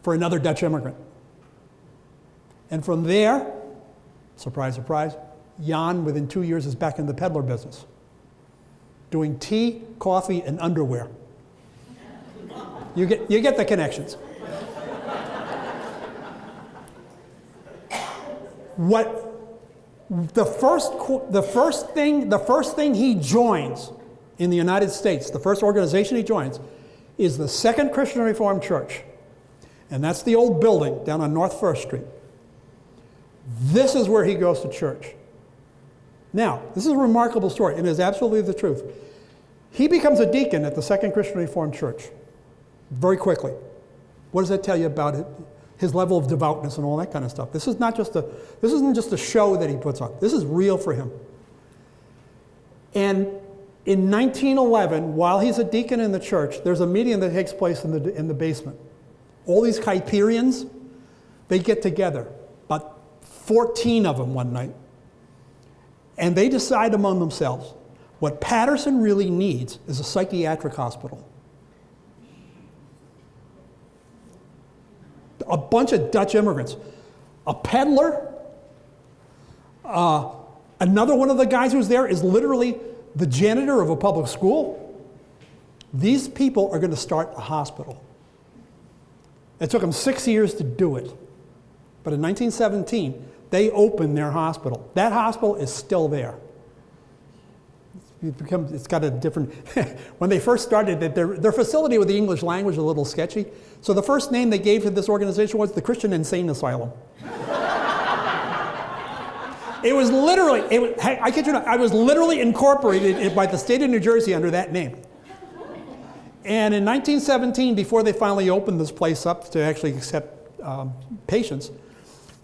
for another Dutch immigrant. And from there, surprise, surprise, Jan, within 2 years, is back in the peddler business, doing tea, coffee, and underwear. You get the connections. The first thing he joins in the United States, the first organization he joins, is the Second Christian Reformed Church. And that's the old building down on North First Street. This is where he goes to church. Now, this is a remarkable story, and it is absolutely the truth. He becomes a deacon at the Second Christian Reformed Church very quickly. What does that tell you about it? His level of devoutness and all that kind of stuff. This isn't just a show that he puts on. This is real for him. And in 1911, while he's a deacon in the church, there's a meeting that takes place in the basement. All these Kuyperians, they get together, about 14 of them one night, and they decide among themselves, what Patterson really needs is a psychiatric hospital. A bunch of Dutch immigrants, a peddler, another one of the guys who's there is literally the janitor of a public school. These people are going to start a hospital. It took them 6 years to do it. But in 1917, they opened their hospital. That hospital is still there. It's got a different, when they first started it, their facility with the English language was a little sketchy. So the first name they gave to this organization was the Christian Insane Asylum. It was literally, I kid you not, I was literally incorporated by the state of New Jersey under that name. And in 1917, before they finally opened this place up to actually accept patients,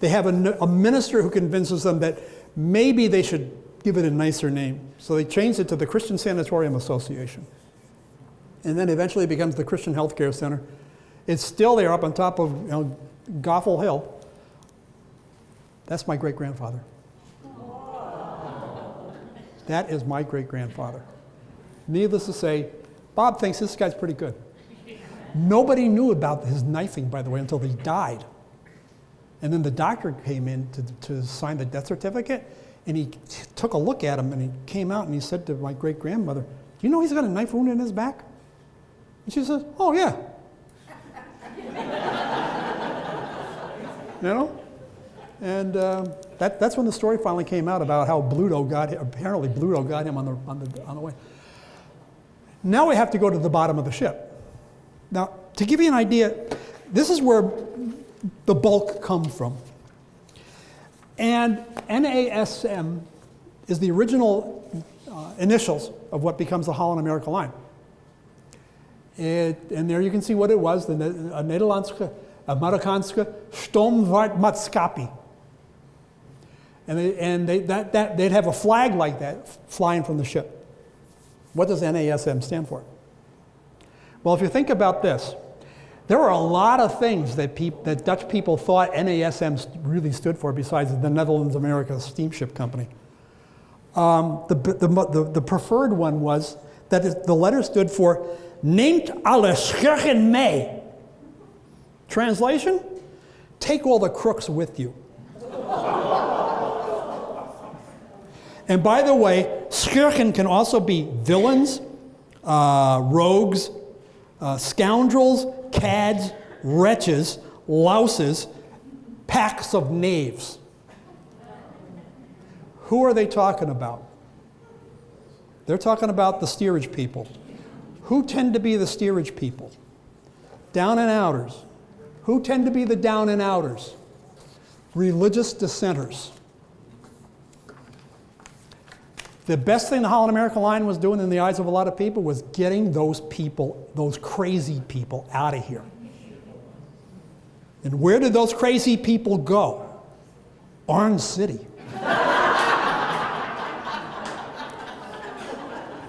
they have a minister who convinces them that maybe they should give it a nicer name. So they changed it to the Christian Sanatorium Association. And then eventually it becomes the Christian Healthcare Center. It's still there up on top of Goffle Hill. That's my great-grandfather. That is my great-grandfather. Needless to say, Bob thinks this guy's pretty good. Nobody knew about his knifing, by the way, until he died. And then the doctor came in to sign the death certificate, and he took a look at him, and he came out and he said to my great-grandmother, "Do you know he's got a knife wound in his back?" And she says, "Oh, yeah." You know? And that's when the story finally came out about how apparently Bluto got him on the way. Now we have to go to the bottom of the ship. Now, to give you an idea, this is where the bulk come from. And NASM is the original initials of what becomes the Holland America Line. And there you can see what it was, the Nederlandse Amerikaanse Stoomvaartmaatschappij. And they'd have a flag like that flying from the ship. What does NASM stand for? Well, if you think about this, there were a lot of things that Dutch people thought NASM really stood for besides the Netherlands America Steamship Company. The preferred one was that the letter stood for Neemt alle schurken mee. Translation? Take all the crooks with you. And by the way, schurken can also be villains, rogues, scoundrels, cads, wretches, louses, packs of knaves. Who are they talking about? They're talking about the steerage people. Who tend to be the steerage people? Down and outers. Who tend to be the down and outers? Religious dissenters. The best thing the Holland America Line was doing in the eyes of a lot of people was getting those people, those crazy people, out of here. And where did those crazy people go? Orange City.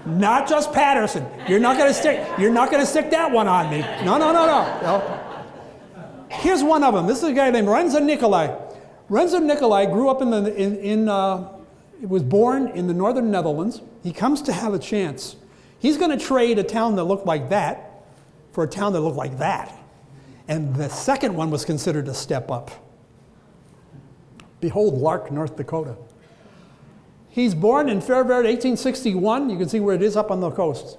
Not just Patterson. You're not going to stick that one on me. No. Here's one of them. This is a guy named Renzo Nicolai. Renzo Nicolai grew up was born in the northern Netherlands. He comes to have a chance. He's going to trade a town that looked like that for a town that looked like that. And the second one was considered a step up. Behold, Lark, North Dakota. He's born in Fairveld, 1861. You can see where it is up on the coast.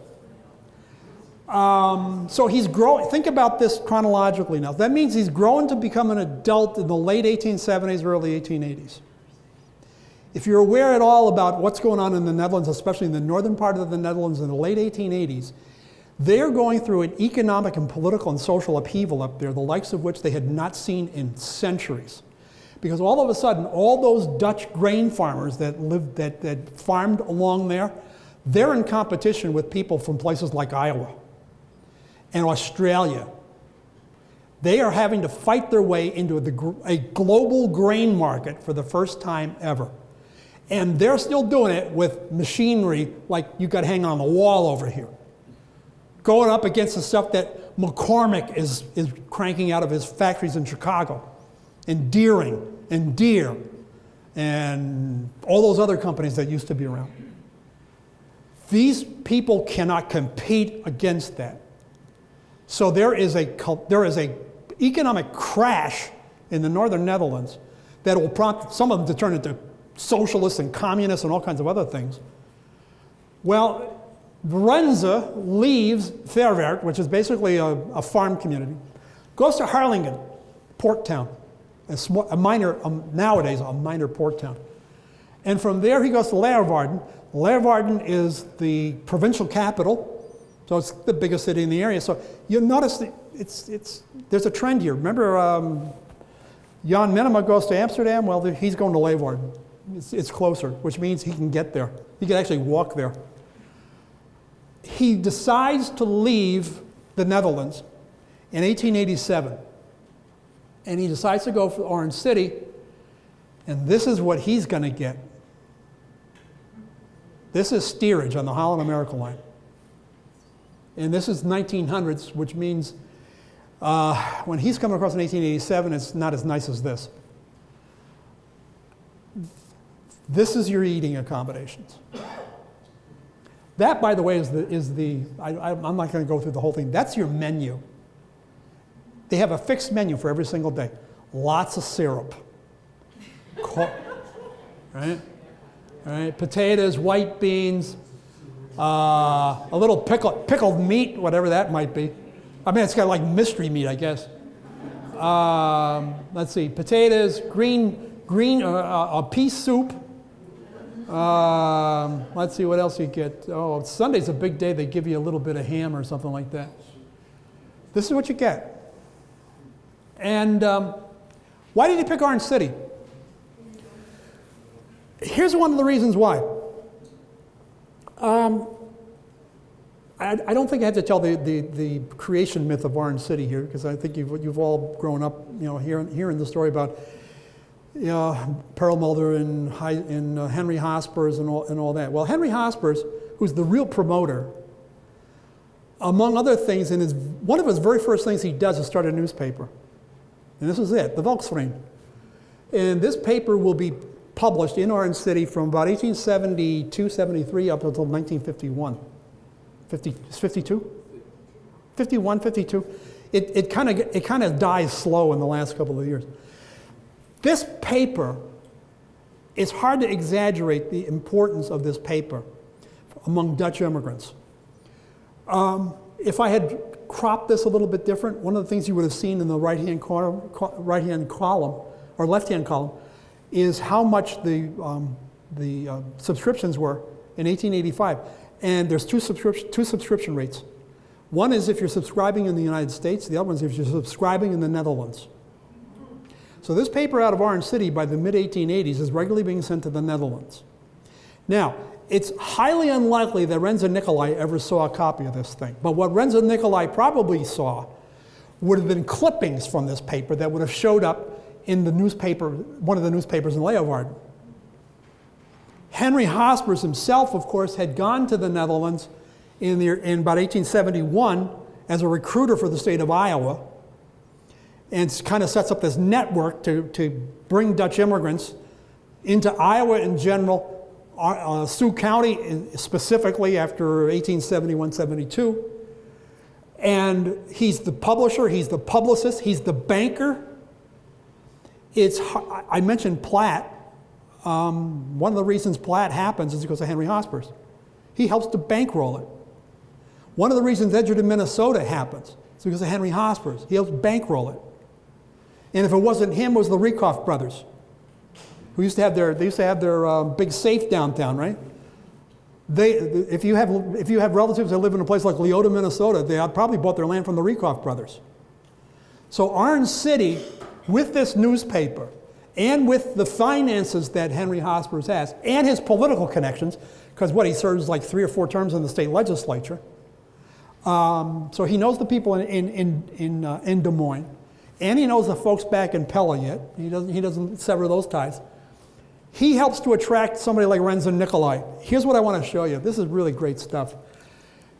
So he's growing. Think about this chronologically now. That means he's growing to become an adult in the late 1870s, early 1880s. If you're aware at all about what's going on in the Netherlands, especially in the northern part of the Netherlands in the late 1880s, they're going through an economic and political and social upheaval up there, the likes of which they had not seen in centuries. Because all of a sudden, all those Dutch grain farmers that farmed along there, they're in competition with people from places like Iowa and Australia. They are having to fight their way into a global grain market for the first time ever. And they're still doing it with machinery like you got hanging on the wall over here. Going up against the stuff that McCormick is cranking out of his factories in Chicago, and Deering, and Deere, and all those other companies that used to be around. These people cannot compete against that. So there is a economic crash in the northern Netherlands that will prompt some of them to turn into socialists and communists and all kinds of other things. Well, Renze leaves Fairveld, which is basically a farm community, goes to Harlingen, port town, nowadays a minor port town. And from there he goes to Leeuwarden. Leeuwarden is the provincial capital, so it's the biggest city in the area. So you'll notice that there's a trend here. Remember Jan Minema goes to Amsterdam? Well, he's going to Leeuwarden. It's closer, which means he can get there. He can actually walk there. He decides to leave the Netherlands in 1887. And he decides to go for Orange City. And this is what he's going to get. This is steerage on the Holland America Line. And this is 1900s, which means when he's coming across in 1887, it's not as nice as this. This is your eating accommodations. That, by the way, I'm not going to go through the whole thing. That's your menu. They have a fixed menu for every single day. Lots of syrup. Right? Potatoes, white beans, a little pickled meat, whatever that might be. I mean, it's got like mystery meat, I guess. Let's see, potatoes, a pea soup. Let's see what else you get. Oh, Sunday's a big day. They give you a little bit of ham or something like that. This is what you get. And why did he pick Orange City? Here's one of the reasons why. I don't think I have to tell the creation myth of Orange City here, because I think you've all grown up, hearing the story about Perlmutter and Henry Hospers and all that. Well, Henry Hospers, who's the real promoter, among other things, one of his very first things he does is start a newspaper. And this is it, the Volksfreund. And this paper will be published in Orange City from about 1872, 73 up until 1951. 52? 51, 52. It kind of dies slow in the last couple of years. This paper, it's hard to exaggerate the importance of this paper among Dutch immigrants. If I had cropped this a little bit different, one of the things you would have seen in the right-hand column, or left-hand column, is how much the subscriptions were in 1885. And there's two subscription rates. One is if you're subscribing in the United States, the other one is if you're subscribing in the Netherlands. So this paper out of Orange City by the mid-1880s is regularly being sent to the Netherlands. Now, it's highly unlikely that Renzo Nicolai ever saw a copy of this thing. But what Renzo Nicolai probably saw would have been clippings from this paper that would have showed up in the newspaper, one of the newspapers in Leeuwarden. Henry Hospers himself, of course, had gone to the Netherlands in about 1871 as a recruiter for the state of Iowa, and kind of sets up this network to bring Dutch immigrants into Iowa in general, Sioux County specifically after 1871-72. And he's the publisher, he's the publicist, he's the banker. I mentioned Platt. One of the reasons Platt happens is because of Henry Hospers. He helps to bankroll it. One of the reasons Edgerton, Minnesota happens is because of Henry Hospers. He helps bankroll it. And if it wasn't him, it was the Rieckhoff brothers, who used to have their big safe downtown, right? If you have relatives that live in a place like Leota, Minnesota, they probably bought their land from the Rieckhoff brothers. So Orange City, with this newspaper, and with the finances that Henry Hospers has, and his political connections, because he serves like 3 or 4 terms in the state legislature. So he knows the people in Des Moines, and he knows the folks back in Pella. He doesn't sever those ties. He helps to attract somebody like Renzo Nicolai. Here's what I want to show you. This is really great stuff.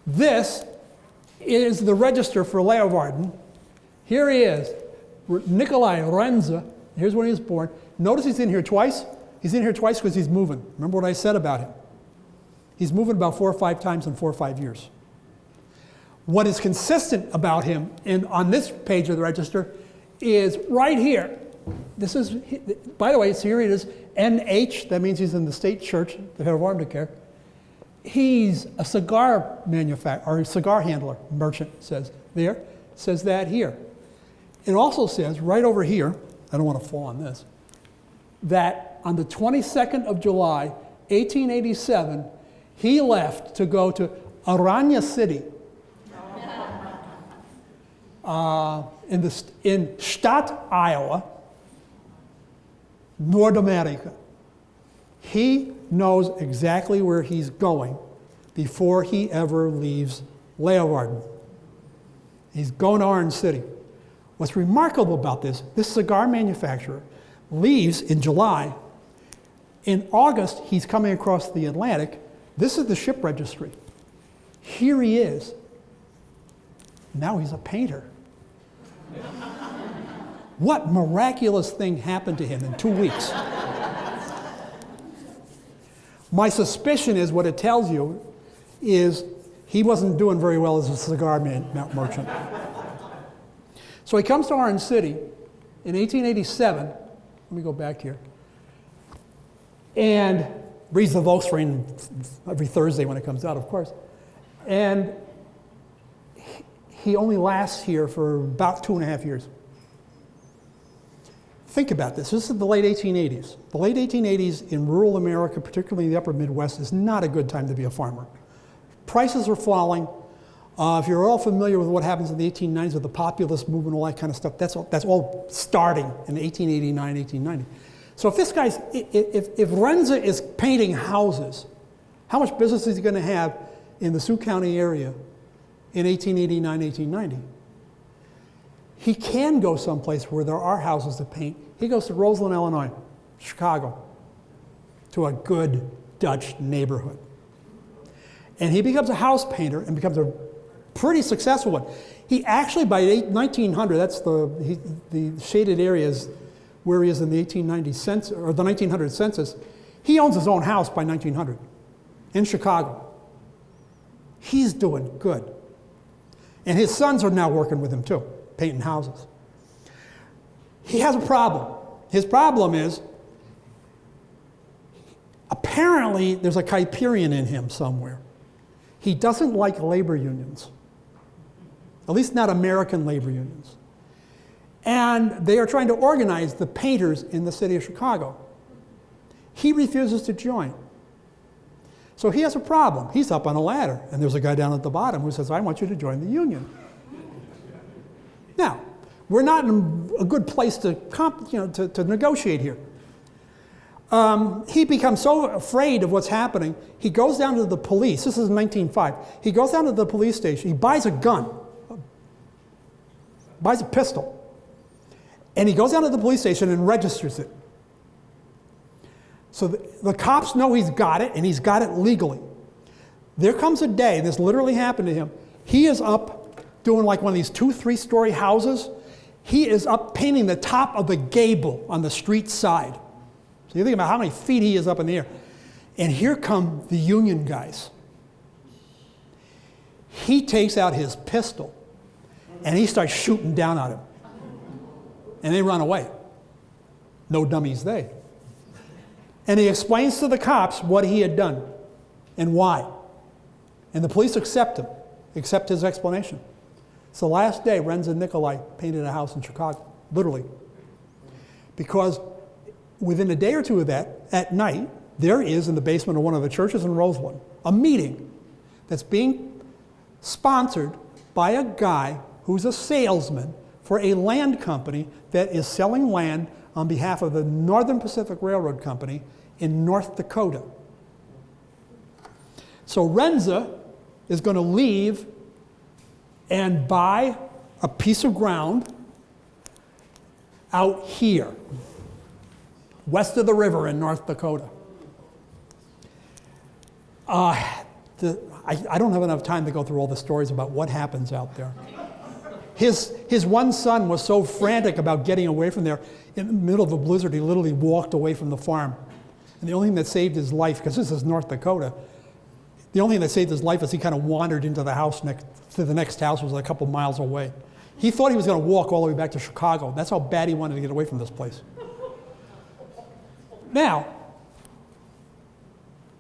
This is the register for Leeuwarden. Here he is, Nicolai Renzo. Here's when he was born. Notice he's in here twice. He's in here twice because he's moving. Remember what I said about him? He's moving about 4 or 5 times in 4 or 5 years. What is consistent about him on this page of the register is right here. This is, by the way, here it is, NH. That means he's in the state church, the Hervormde. He's a cigar manufacturer, or cigar handler, merchant, says there. Says that here. It also says right over here, I don't want to fall on this, that on the 22nd of July, 1887, he left to go to Aranya City in Stadt, Iowa, North America. He knows exactly where he's going before he ever leaves Leeuwarden. He's going to Orange City. What's remarkable about this cigar manufacturer leaves in July. In August, he's coming across the Atlantic. This is the ship registry. Here he is. Now he's a painter. What miraculous thing happened to him in 2 weeks? My suspicion is what it tells you is he wasn't doing very well as a cigar merchant. So he comes to Orange City in 1887. Let me go back here. And reads the Volksfreund every Thursday when it comes out, of course. And he only lasts here for about 2.5 years. Think about this. This is the late 1880s. The late 1880s in rural America, particularly in the upper Midwest, is not a good time to be a farmer. Prices are falling. If you're all familiar with what happens in the 1890s with the populist movement, all that kind of stuff, that's all starting in 1889, 1890. So if this guy's, if Renza is painting houses, how much business is he going to have in the Sioux County area in 1889, 1890? He can go someplace where there are houses to paint. He goes to Roseland, Illinois, Chicago, to a good Dutch neighborhood. And he becomes a house painter and becomes a pretty successful one. He actually, by 1900, that's the shaded areas where he is in the 1890 census, or the 1900 census, he owns his own house by 1900 in Chicago. He's doing good. And his sons are now working with him too, painting houses. He has a problem. His problem is, apparently there's a Kuyperian in him somewhere. He doesn't like labor unions, at least not American labor unions. And they are trying to organize the painters in the city of Chicago. He refuses to join. So he has a problem. He's up on a ladder, and there's a guy down at the bottom who says, I want you to join the union. Now, we're not in a good place to negotiate here. He becomes so afraid of what's happening, he goes down to the police. This is 1905. He goes down to the police station. He buys a gun, buys a pistol, and he goes down to the police station and registers it. So the cops know he's got it, and he's got it legally. There comes a day, this literally happened to him, he is up doing like one of these 2-3-story houses. He is up painting the top of the gable on the street side. So you think about how many feet he is up in the air. And here come the union guys. He takes out his pistol and he starts shooting down at him. And they run away. No dummies they. And he explains to the cops what he had done and why. And the police accept his explanation. So the last day, Renza Nicolai painted a house in Chicago, literally. Because within a day or two of that, at night, there is in the basement of one of the churches in Roseland, a meeting that's being sponsored by a guy who's a salesman for a land company that is selling land on behalf of the Northern Pacific Railroad Company in North Dakota. So Renza is going to leave and buy a piece of ground out here, west of the river in North Dakota. I don't have enough time to go through all the stories about what happens out there. His one son was so frantic about getting away from there, in the middle of a blizzard, he literally walked away from the farm. And the only thing that saved his life, because this is North Dakota, the only thing that saved his life is he kind of wandered into the house the next house was a couple miles away. He thought he was going to walk all the way back to Chicago. That's how bad he wanted to get away from this place. Now,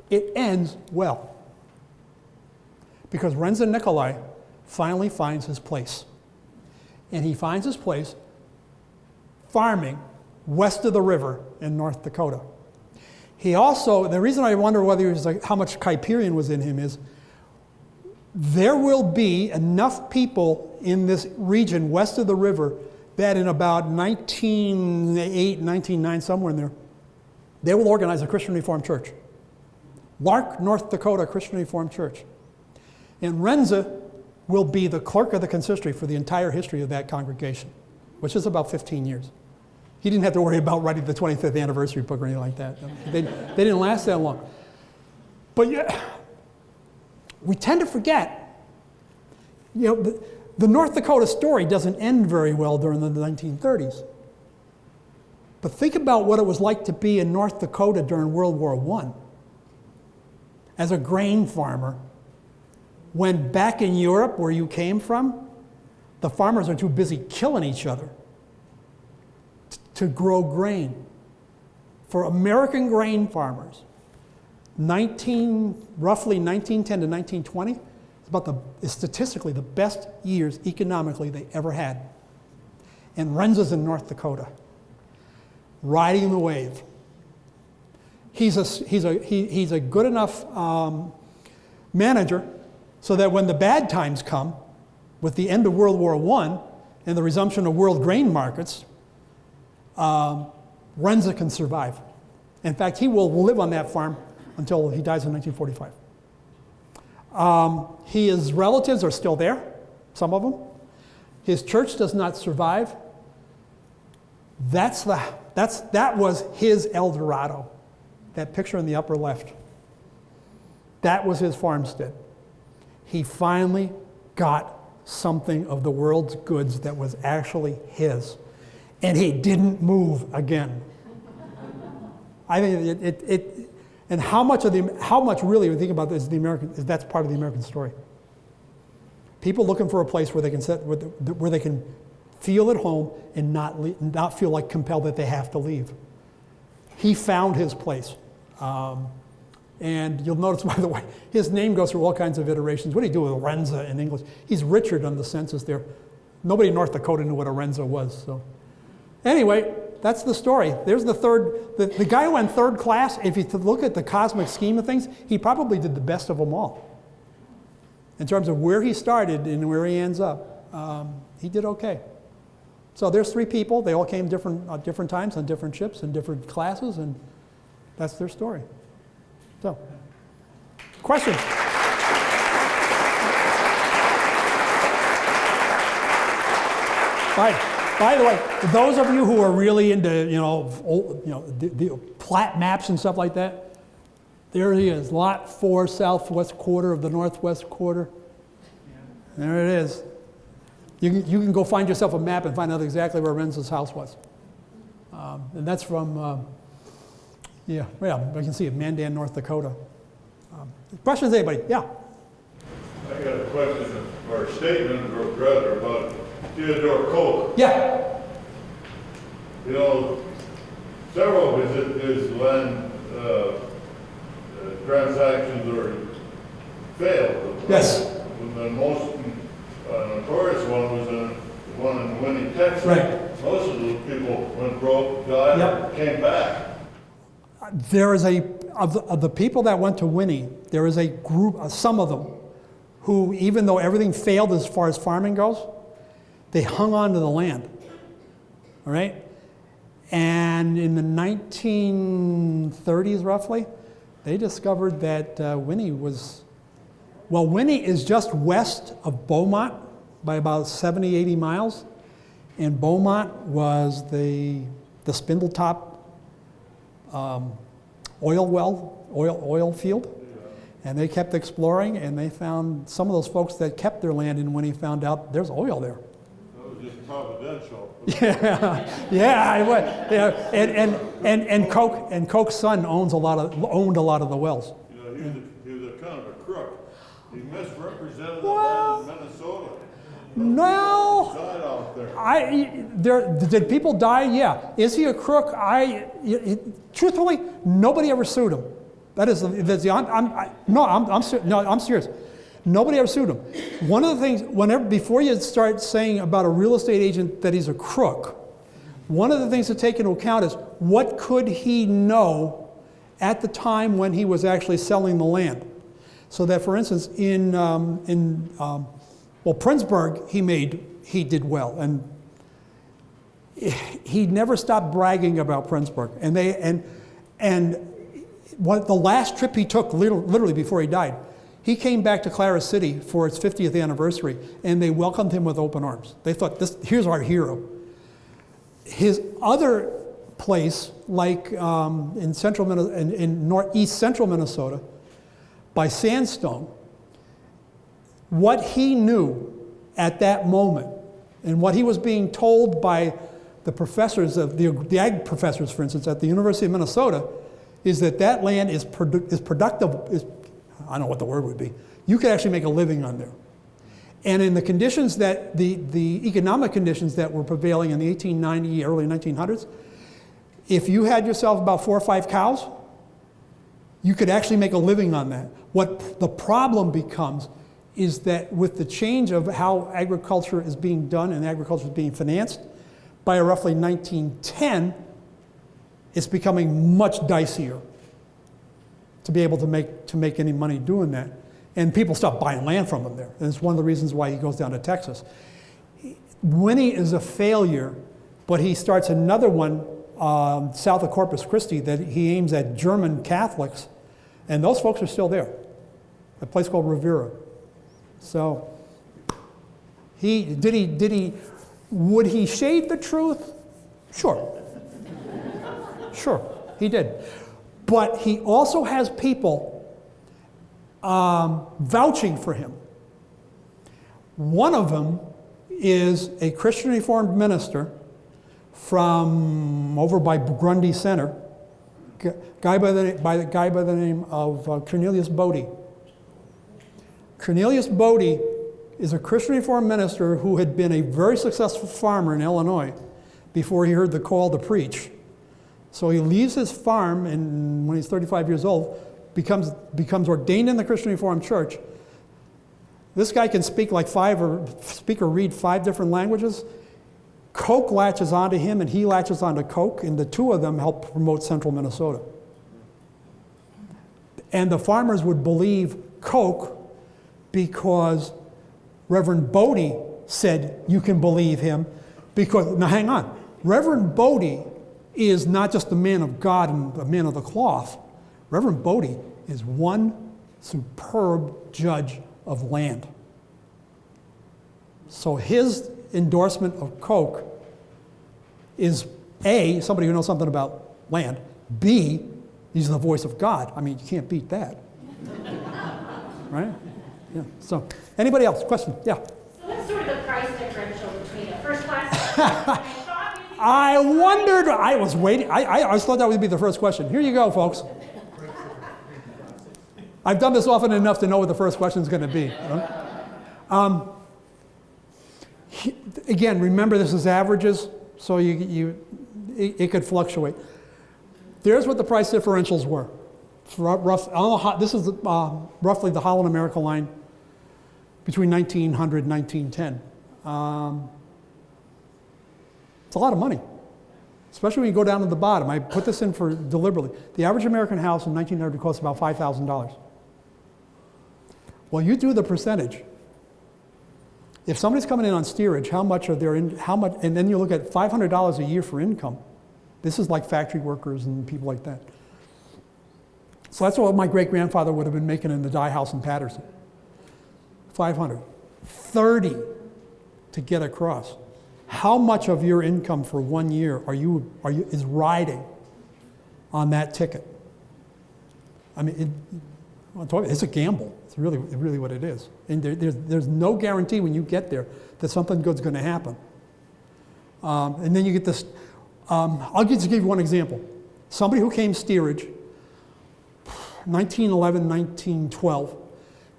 it ends well. Because Renza Nicolai finally finds his place. And he finds his place farming west of the river in North Dakota. He also, the reason I wonder whether he was like, how much Kuyperian was in him is, there will be enough people in this region west of the river that in about 1908, 1909, somewhere in there, they will organize a Christian Reformed church. Lark, North Dakota Christian Reformed Church. And Renza will be the clerk of the consistory for the entire history of that congregation, which is about 15 years. He didn't have to worry about writing the 25th anniversary book or anything like that. They didn't last that long. But yeah, we tend to forget, the North Dakota story doesn't end very well during the 1930s. But think about what it was like to be in North Dakota during World War I as a grain farmer, when back in Europe, where you came from, the farmers are too busy killing each other to grow grain. For American grain farmers, roughly 1910 to 1920 is statistically the best years economically they ever had. And Renza's in North Dakota, riding the wave. He's a good enough manager so that when the bad times come, with the end of World War I and the resumption of world grain markets, Renza can survive. In fact, he will live on that farm until he dies in 1945. His relatives are still there, some of them. His church does not survive. That was his El Dorado, that picture in the upper left. That was his farmstead. He finally got something of the world's goods that was actually his. And he didn't move again. I think and how much really, when you think about this, that's part of the American story. People looking for a place where they can where they can feel at home and not feel like compelled that they have to leave. He found his place. And you'll notice, by the way, his name goes through all kinds of iterations. What do you do with Renza in English? He's Richard on the census there. Nobody in North Dakota knew what a Renza was. So, anyway, that's the story. There's the the guy who went third class. If you look at the cosmic scheme of things, he probably did the best of them all. In terms of where he started and where he ends up, he did okay. So there's 3 people. They all came different times on different ships and different classes, and that's their story. So, questions? By the way, those of you who are really into the plat maps and stuff like that, there he is, Lot 4, southwest quarter of the northwest quarter. There it is. You can go find yourself a map and find out exactly where Renza's house was. And that's from, we can see it, Mandan, North Dakota. Questions, anybody? Yeah. I got a question or a statement or rather about Theodore Koch. Yeah. You know, several of his land transactions are failed. Yes. The most notorious one was the one in Winnie, Texas. Right. Most of those people went broke, died, Yep. came back. There is of the people that went to Winnie, there is a group, some of them, who, even though everything failed as far as farming goes, they hung on to the land. All right? And in the 1930s, roughly, they discovered that Winnie is just west of Beaumont by about 70, 80 miles. And Beaumont was the Spindletop oil field. And they kept exploring, and they found some of those folks that kept their land in Winnie found out there's oil there. That was just providential. And Koch's son owned a lot of the wells. You know, he was a kind of a crook. He misrepresented the land in Minnesota. No. Died out there. Did people die? Yeah. Is he a crook? Truthfully, nobody ever sued him. I'm serious. Nobody ever sued him. One of the things, before you start saying about a real estate agent that he's a crook, one of the things to take into account is what could he know at the time when he was actually selling the land. So that, for instance, in Princeburg, he did well, and he never stopped bragging about Princeburg. And the last trip he took, literally before he died, he came back to Clara City for its 50th anniversary, and they welcomed him with open arms. They thought, here's our hero. His other place, like in northeast central Minnesota, by Sandstone, what he knew at that moment, and what he was being told by the professors the ag professors, for instance, at the University of Minnesota, is that land is productive. I don't know what the word would be. You could actually make a living on there. And in the conditions that, the economic conditions that were prevailing in the 1890, early 1900s, if you had yourself about 4 or 5 cows, you could actually make a living on that. What the problem becomes is that with the change of how agriculture is being done and agriculture is being financed, by roughly 1910, it's becoming much dicier to be able to make any money doing that. And people stop buying land from him there. And it's one of the reasons why he goes down to Texas. Winnie is a failure, but he starts another one south of Corpus Christi that he aims at German Catholics, and those folks are still there. A place called Rivera. So, would he shade the truth? Sure. Sure, he did. But he also has people vouching for him. One of them is a Christian Reformed minister from over by Grundy Center, guy by the name of Cornelius Bodie. Cornelius Bodie is a Christian Reformed minister who had been a very successful farmer in Illinois before he heard the call to preach. So he leaves his farm, and when he's 35 years old, becomes ordained in the Christian Reformed Church. This guy can speak or read 5 different languages. Coke latches onto him, and he latches onto Coke, and the two of them help promote central Minnesota. And the farmers would believe Coke because Reverend Bodie said you can believe him. Now hang on, Reverend Bodie is not just a man of God and a man of the cloth. Reverend Bodie is one superb judge of land. So his endorsement of Coke is A, somebody who knows something about land, B, he's the voice of God. I mean, you can't beat that. Right? Yeah. So, anybody else? Question? Yeah. So what's sort of the price differential between a first class? I wondered, I was waiting, I always thought that would be the first question. Here you go, folks. I've done this often enough to know what the first question is going to be. Again, remember this is averages, so it could fluctuate. There's what the price differentials were. This is roughly the Holland America line between 1900 and 1910. It's a lot of money, especially when you go down to the bottom. I put this in for deliberately. The average American house in 1900 cost about $5,000. Well, you do the percentage. If somebody's coming in on steerage, how much, and then you look at $500 a year for income. This is like factory workers and people like that. So that's what my great-grandfather would have been making in the dye house in Patterson. 500. 30 to get across. How much of your income for 1 year is riding on that ticket? I mean, it's a gamble. It's really what it is. And there's no guarantee when you get there that something good's going to happen. And then you get this. I'll just give you one example. Somebody who came steerage, 1911, 1912,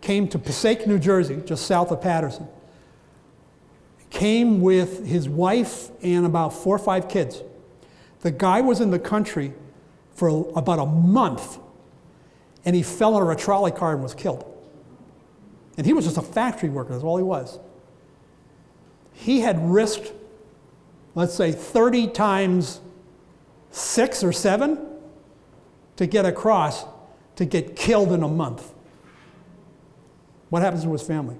came to Passaic, New Jersey, just south of Patterson. Came with his wife and about 4 or 5 kids. The guy was in the country for about a month, and he fell under a trolley car and was killed. And he was just a factory worker, that's all he was. He had risked, let's say, 30 times 6 or 7 to get across, to get killed in a month. What happens to his family?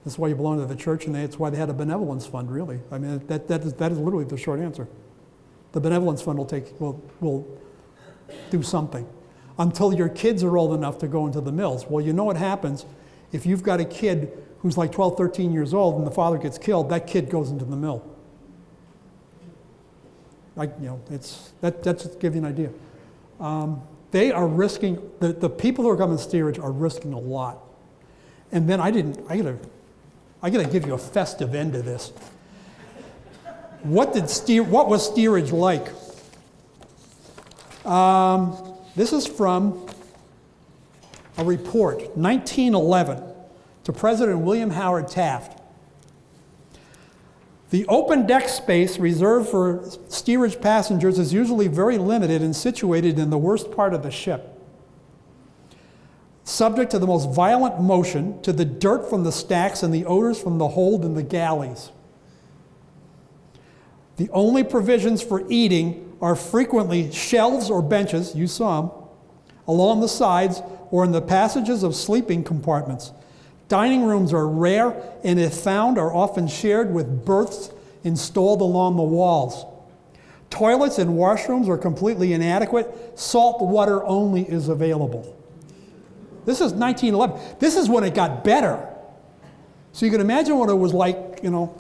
That's why you belong to the church, and that's why they had a benevolence fund, really. I mean, that is literally the short answer. The benevolence fund will do something until your kids are old enough to go into the mills. Well, you know what happens if you've got a kid who's like 12, 13 years old and the father gets killed, that kid goes into the mill. That just to give you an idea. They are risking, the people who are coming to steerage are risking a lot. And then I gotta give you a festive end to this. What was steerage like? This is from a report, 1911, to President William Howard Taft. The open deck space reserved for steerage passengers is usually very limited and situated in the worst part of the ship, subject to the most violent motion, to the dirt from the stacks and the odors from the hold and the galleys. The only provisions for eating are frequently shelves or benches, you saw them, along the sides or in the passages of sleeping compartments. Dining rooms are rare, and if found, are often shared with berths installed along the walls. Toilets and washrooms are completely inadequate. Salt water only is available. This is 1911. This is when it got better. So you can imagine what it was like, 20,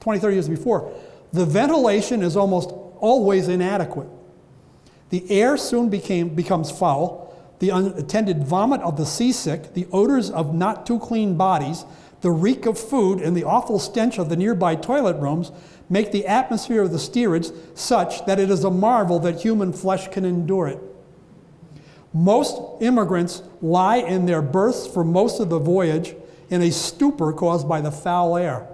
30 years before. The ventilation is almost always inadequate. The air soon becomes foul. The unattended vomit of the seasick, the odors of not too clean bodies, the reek of food, and the awful stench of the nearby toilet rooms make the atmosphere of the steerage such that it is a marvel that human flesh can endure it. Most immigrants lie in their berths for most of the voyage in a stupor caused by the foul air.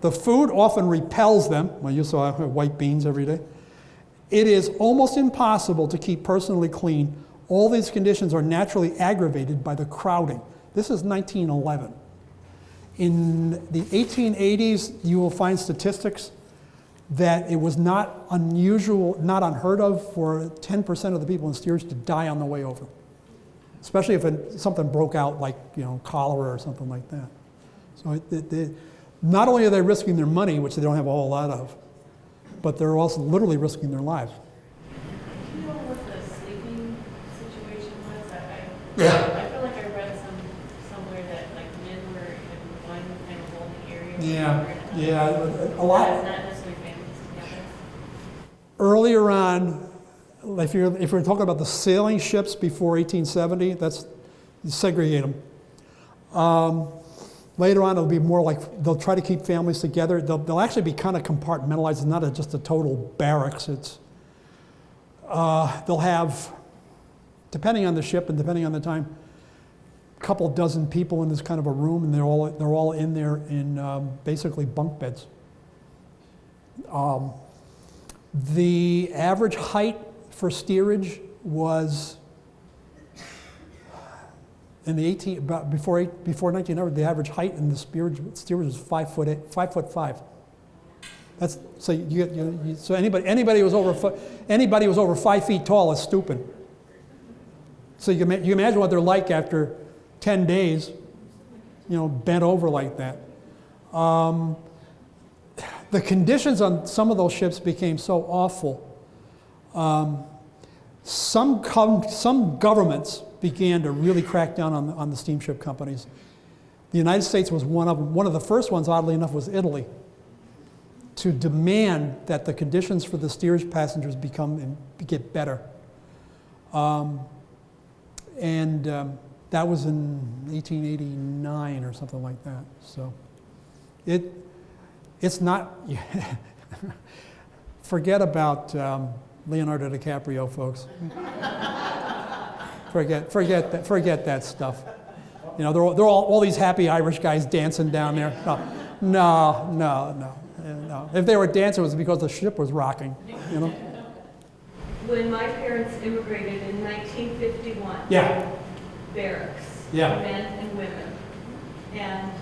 The food often repels them. Well, you saw white beans every day. It is almost impossible to keep personally clean. All these conditions are naturally aggravated by the crowding. This is 1911. In the 1880s, you will find statistics that it was not unusual, not unheard of for 10% of the people in steerage to die on the way over. Especially if something broke out like, cholera or something like that. So not only are they risking their money, which they don't have a whole lot of, but they're also literally risking their lives. Do you know what the sleeping situation was? Yeah. I feel like I read somewhere that like men were in one kind of holding area. Yeah, a lot. Not necessarily families together. Earlier on, if we're talking about the sailing ships before 1870, that's segregate them. Later on, it'll be more like they'll try to keep families together. They'll actually be kind of compartmentalized. It's not just a total barracks. It's they'll have, depending on the ship and depending on the time, a couple dozen people in this kind of a room, and they're all in there in basically bunk beds. The average height for steerage was in the before 1900. The average height in the steerage was 5'5". That's so so anybody who was over 5 feet tall is stupid. So you imagine what they're like after 10 days, bent over like that. The conditions on some of those ships became so awful. Some governments began to really crack down on the steamship companies. The United States was one of them. One of the first ones, oddly enough, was Italy, to demand that the conditions for the steerage passengers get better. That was in 1889 or something like that. So it's not, forget about Leonardo DiCaprio, folks. Forget that stuff. They're all these happy Irish guys dancing down there. No. If they were dancing, it was because the ship was rocking. When my parents immigrated in 1951, Yeah. barracks, Yeah. men and women, and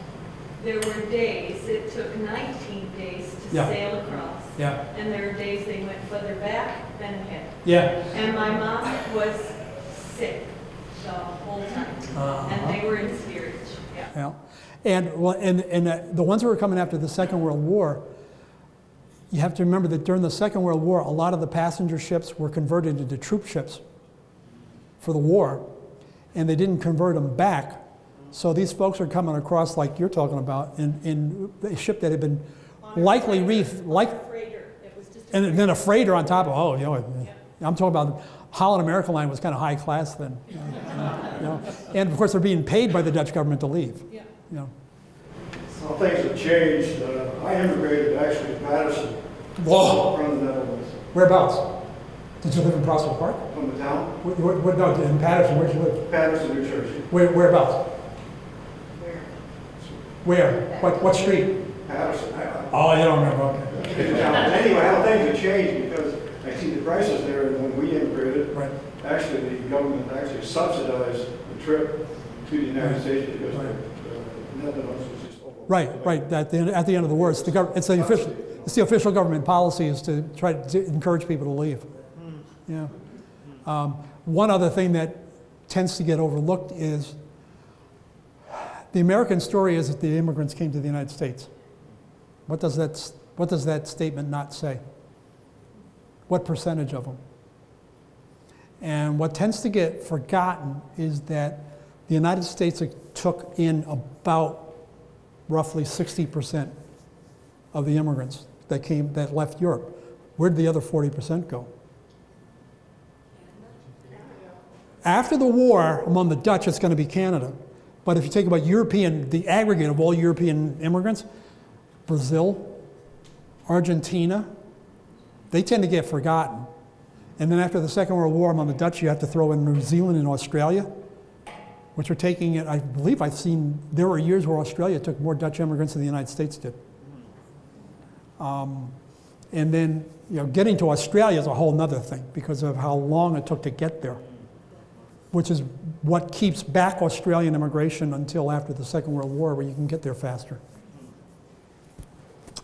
there were days, it took 19 days to Yeah. sail across. Yeah. And there were days they went further back than ahead. Yeah. And my mom was sick the whole time, and they were in steerage. Yeah. And the ones who were coming after the Second World War, you have to remember that during the Second World War, a lot of the passenger ships were converted into troop ships for the war, and they didn't convert them back. So these folks are coming across, like you're talking about, in a ship that had been likely reefed, and then a freighter on top of, I'm talking about Holland America Line was kind of high class then. And of course they're being paid by the Dutch government to leave. Well, things have changed. I immigrated actually to Patterson. Whoa. From the Netherlands. Whereabouts? Did you live in Prospect Park? From the town? No, in Patterson. Where'd you live? Patterson, New Jersey. Whereabouts? Where? What street? Patterson. Oh, you don't remember, okay. Anyway, how things have changed because I see the prices there, and when we immigrated, Right. actually the government actually subsidized the trip to the United States because the Netherlands was just over. Right. At the end of the war, it's the official government policy is to try to encourage people to leave. Yeah. One other thing that tends to get overlooked is the American story is that the immigrants came to the United States. What does that statement not say? what percentage of them. And what tends to get forgotten is that the United States took in about roughly 60% of the immigrants that left Europe. Where'd the other 40% go? After the war, among the Dutch, it's going to be Canada. But if you take about the aggregate of all European immigrants, Brazil, Argentina, they tend to get forgotten. And then after the Second World War, among the Dutch, you have to throw in New Zealand and Australia, which are taking it. I believe I've seen, there were years where Australia took more Dutch immigrants than the United States did. And then, getting to Australia is a whole nother thing because of how long it took to get there, which is what keeps back Australian immigration until after the Second World War, where you can get there faster.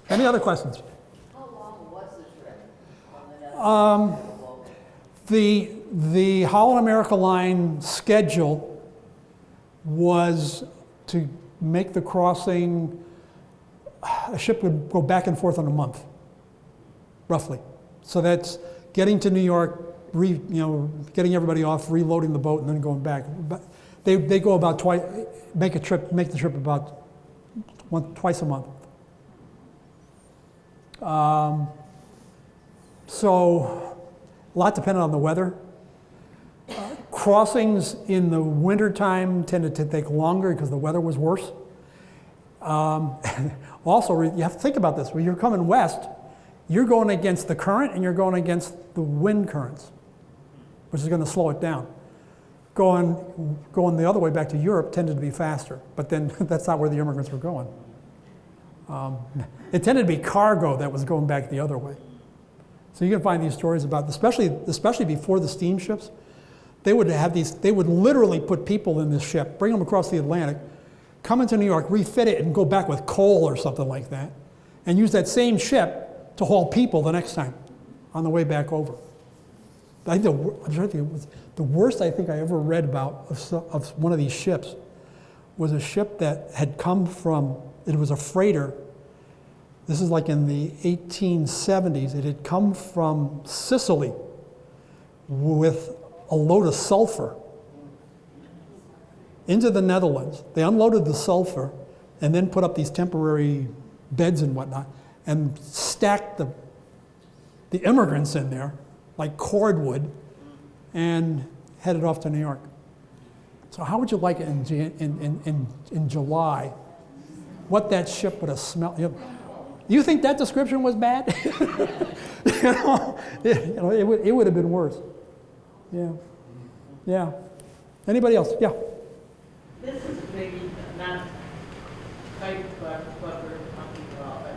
Any other questions? How long was the trip? The Holland America Line schedule was to make the crossing, a ship would go back and forth in a month, roughly. So that's getting to New York, getting everybody off, reloading the boat, and then going back. But they go about twice, make the trip about twice a month. So a lot depended on the weather. Crossings in the wintertime tended to take longer because the weather was worse. Also, you have to think about this. When you're coming west, you're going against the current and you're going against the wind currents, which is going to slow it down. Going the other way back to Europe tended to be faster, but then that's not where the immigrants were going. It tended to be cargo that was going back the other way. So you can find these stories about, especially before the steamships, they would literally put people in this ship, bring them across the Atlantic, come into New York, refit it, and go back with coal or something like that, and use that same ship to haul people the next time on the way back over. I think the worst I think I ever read about of one of these ships was a ship that had come from, it was a freighter. This is like in the 1870s. It had come from Sicily with a load of sulfur into the Netherlands. They unloaded the sulfur and then put up these temporary beds and whatnot and stacked the immigrants in there like cordwood and headed off to New York. So how would you like it in July? What that ship would have smelled. You think that description was bad? It would have been worse. Yeah. Anybody else? Yeah. This is maybe not quite what we're talking about, but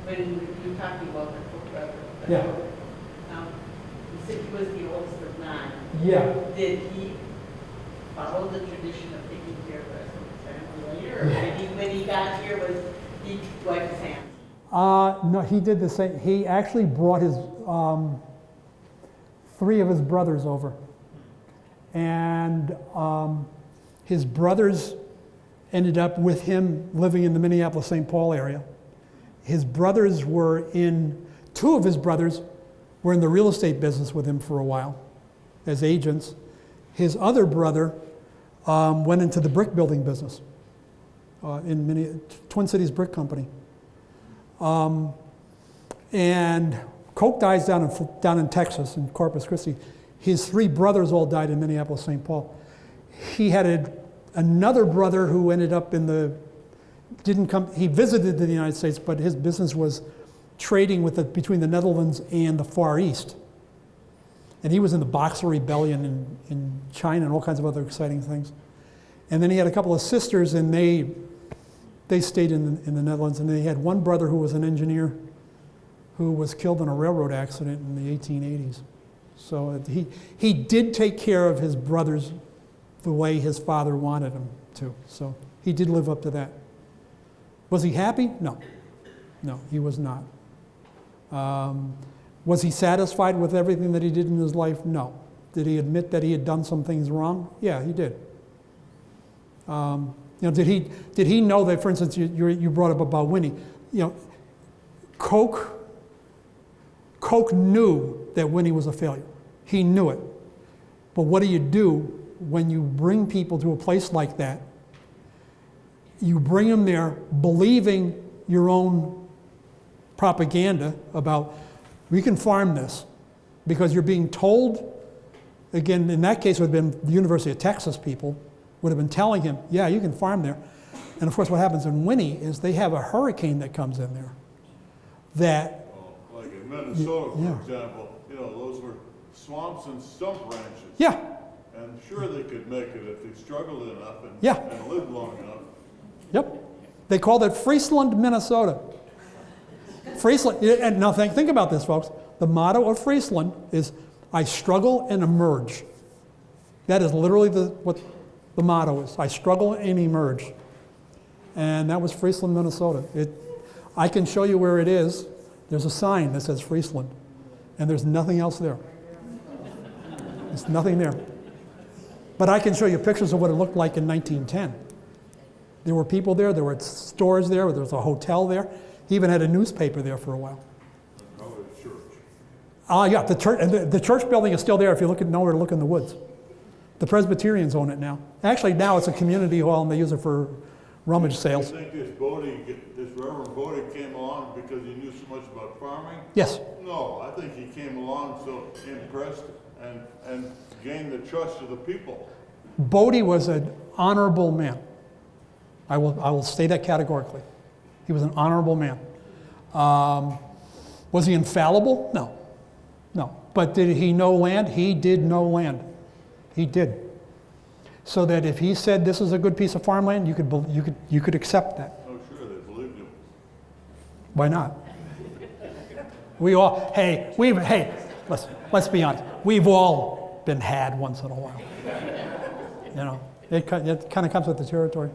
when you're talking about the cook brother, you said he was the oldest of 9. Yeah. Did he follow the tradition of taking care of the rest of his family later, or did he, when he got here, was he wipe his hands? No, he did the same. He actually brought his 3 of his brothers over, and his brothers ended up with him living in the Minneapolis-St. Paul area. His brothers were 2 of his brothers were in the real estate business with him for a while as agents. His other brother went into the brick building business in Twin Cities Brick Company. And Coke dies down in Texas, in Corpus Christi. His 3 brothers all died in Minneapolis-St. Paul. He had another brother who ended up he visited the United States, but his business was trading between the Netherlands and the Far East. And he was in the Boxer Rebellion in China and all kinds of other exciting things. And then he had a couple of sisters, and they stayed in the Netherlands. And they had one brother who was an engineer who was killed in a railroad accident in the 1880s. So he did take care of his brothers the way his father wanted him to. So he did live up to that. Was he happy? No. No, he was not. Was he satisfied with everything that he did in his life? No. Did he admit that he had done some things wrong? Yeah, he did. Did he know that, for instance, you brought up about Winnie, Coke Koch knew that Winnie was a failure. He knew it. But what do you do when you bring people to a place like that? You bring them there believing your own propaganda about, we can farm this, because you're being told, again, in that case it would have been the University of Texas people, would have been telling him, yeah, you can farm there. And of course what happens in Winnie is they have a hurricane that comes in there that... Like in Minnesota, Yeah. for example, you know, those were swamps and stump ranches. Yeah, And sure they could make it if they struggled enough and, Yeah. and lived long enough. yep. They called it Friesland, Minnesota. Friesland, and now think about this, folks. The motto of Friesland is, I struggle and emerge. That is literally what the motto is. I struggle and emerge. And that was Friesland, Minnesota. I can show you where it is. There's a sign that says Friesland, and there's nothing else there. There's nothing there. But I can show you pictures of what it looked like in 1910. There were people there were stores there was a hotel there. He even had a newspaper there for a while. Probably a church. Yeah, the church, and the church building is still there if you know where to look in the woods. The Presbyterians own it now. Actually, now it's a community hall and they use it for rummage sales. Do you think this Reverend Bodie came along because he knew so much about farming? Yes. No, I think he came along so impressed and gained the trust of the people. Bodie was an honorable man. I will say that categorically. He was an honorable man. Was he infallible? No. No. But did he know land? He did know land. He did. So that if he said this is a good piece of farmland, you could accept that. Oh, sure, they believed him. Why not? Let's be honest. We've all been had once in a while. You know, it kind of comes with the territory.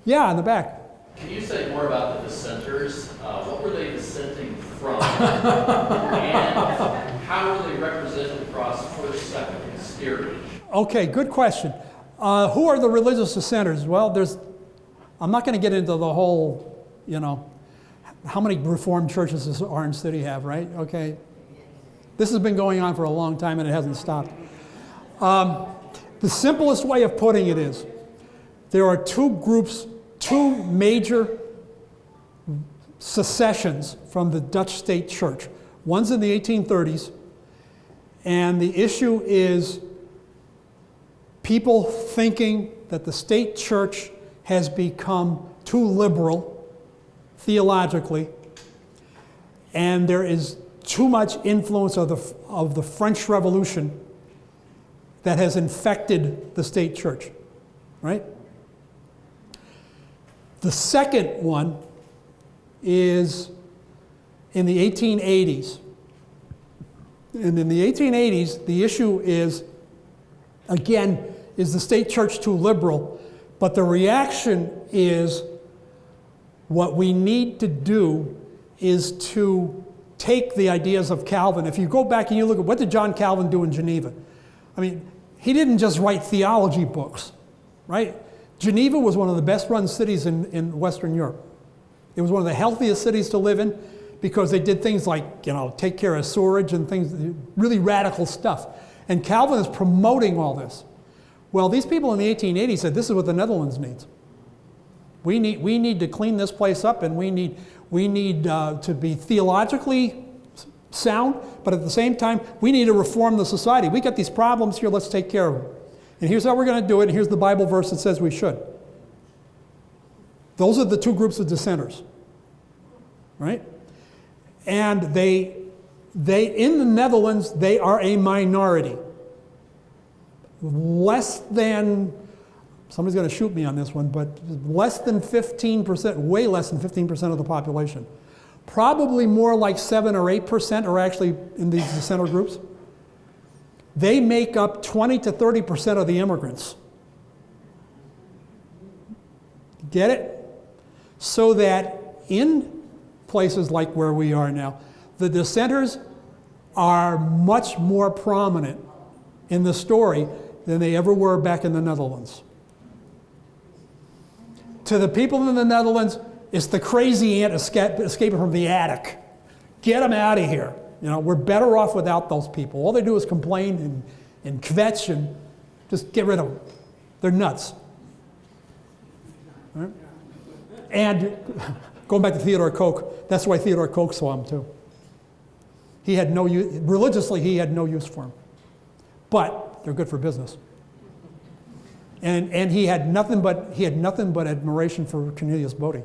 Yeah, in the back. Can you say more about the dissenters? What were they dissenting from? And how were they represented across first, second, and steerage? Okay, good question. Who are the religious dissenters? Well, I'm not going to get into the whole, how many Reformed churches does Orange City have, right? Okay. This has been going on for a long time and it hasn't stopped. The simplest way of putting it is, there are two major secessions from the Dutch state church. One's in the 1830s, and the issue is people thinking that the state church has become too liberal theologically, and there is too much influence of the French Revolution that has infected the state church, right? The second one is in the 1880s. And in the 1880s, the issue is, again, is the state church too liberal? But the reaction is, what we need to do is to take the ideas of Calvin. If you go back and you look at what did John Calvin do in Geneva? I mean, he didn't just write theology books, right? Geneva was one of the best run cities in Western Europe. It was one of the healthiest cities to live in because they did things like, take care of sewerage and things, really radical stuff. And Calvin is promoting all this. Well, these people in the 1880s said, this is what the Netherlands needs. We need to clean this place up, and we need to be theologically sound, but at the same time, we need to reform the society. We got these problems here, let's take care of them. And here's how we're going to do it, and here's the Bible verse that says we should. Those are the two groups of dissenters, right? And they in the Netherlands, they are a minority. Less than, somebody's going to shoot me on this one, but less than 15%, way less than 15% of the population. Probably more like 7 or 8% are actually in these dissenter groups. They make up 20 to 30% of the immigrants. Get it? So that in places like where we are now, the dissenters are much more prominent in the story than they ever were back in the Netherlands. To the people in the Netherlands, it's the crazy ant escaping from the attic. Get them out of here. You know, we're better off without those people. All they do is complain and kvetch and just get rid of them. They're nuts. Right? And going back to Theodore Koch, that's why Theodore Koch saw him too. He had no use, religiously he had no use for him. But they're good for business. And he had nothing but admiration for Cornelius Bodie.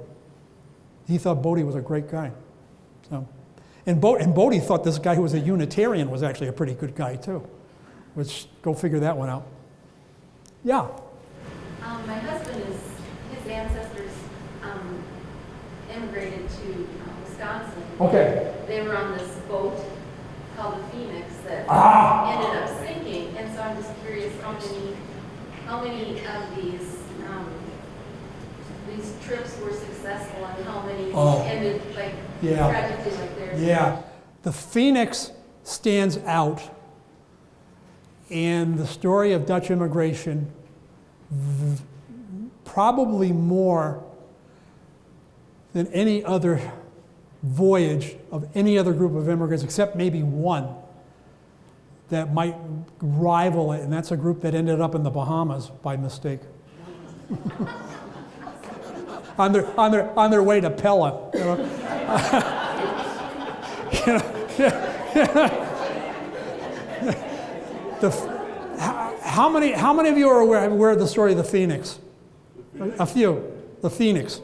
He thought Bodie was a great guy. So, and Bodie thought this guy who was a Unitarian was actually a pretty good guy too. Which, go figure that one out. Yeah. My husband his ancestors immigrated to Wisconsin. Okay. They were on this boat called the Phoenix that ended up sinking. And so I'm just curious how many of these trips were successful and how many ended like tragically like theirs. Yeah. The Phoenix stands out in the story of Dutch immigration probably more than any other voyage of any other group of immigrants, except maybe one that might rival it, and that's a group that ended up in the Bahamas by mistake. on their way to Pella. You know? How many of you are aware of the story of the Phoenix? A few. The Phoenix.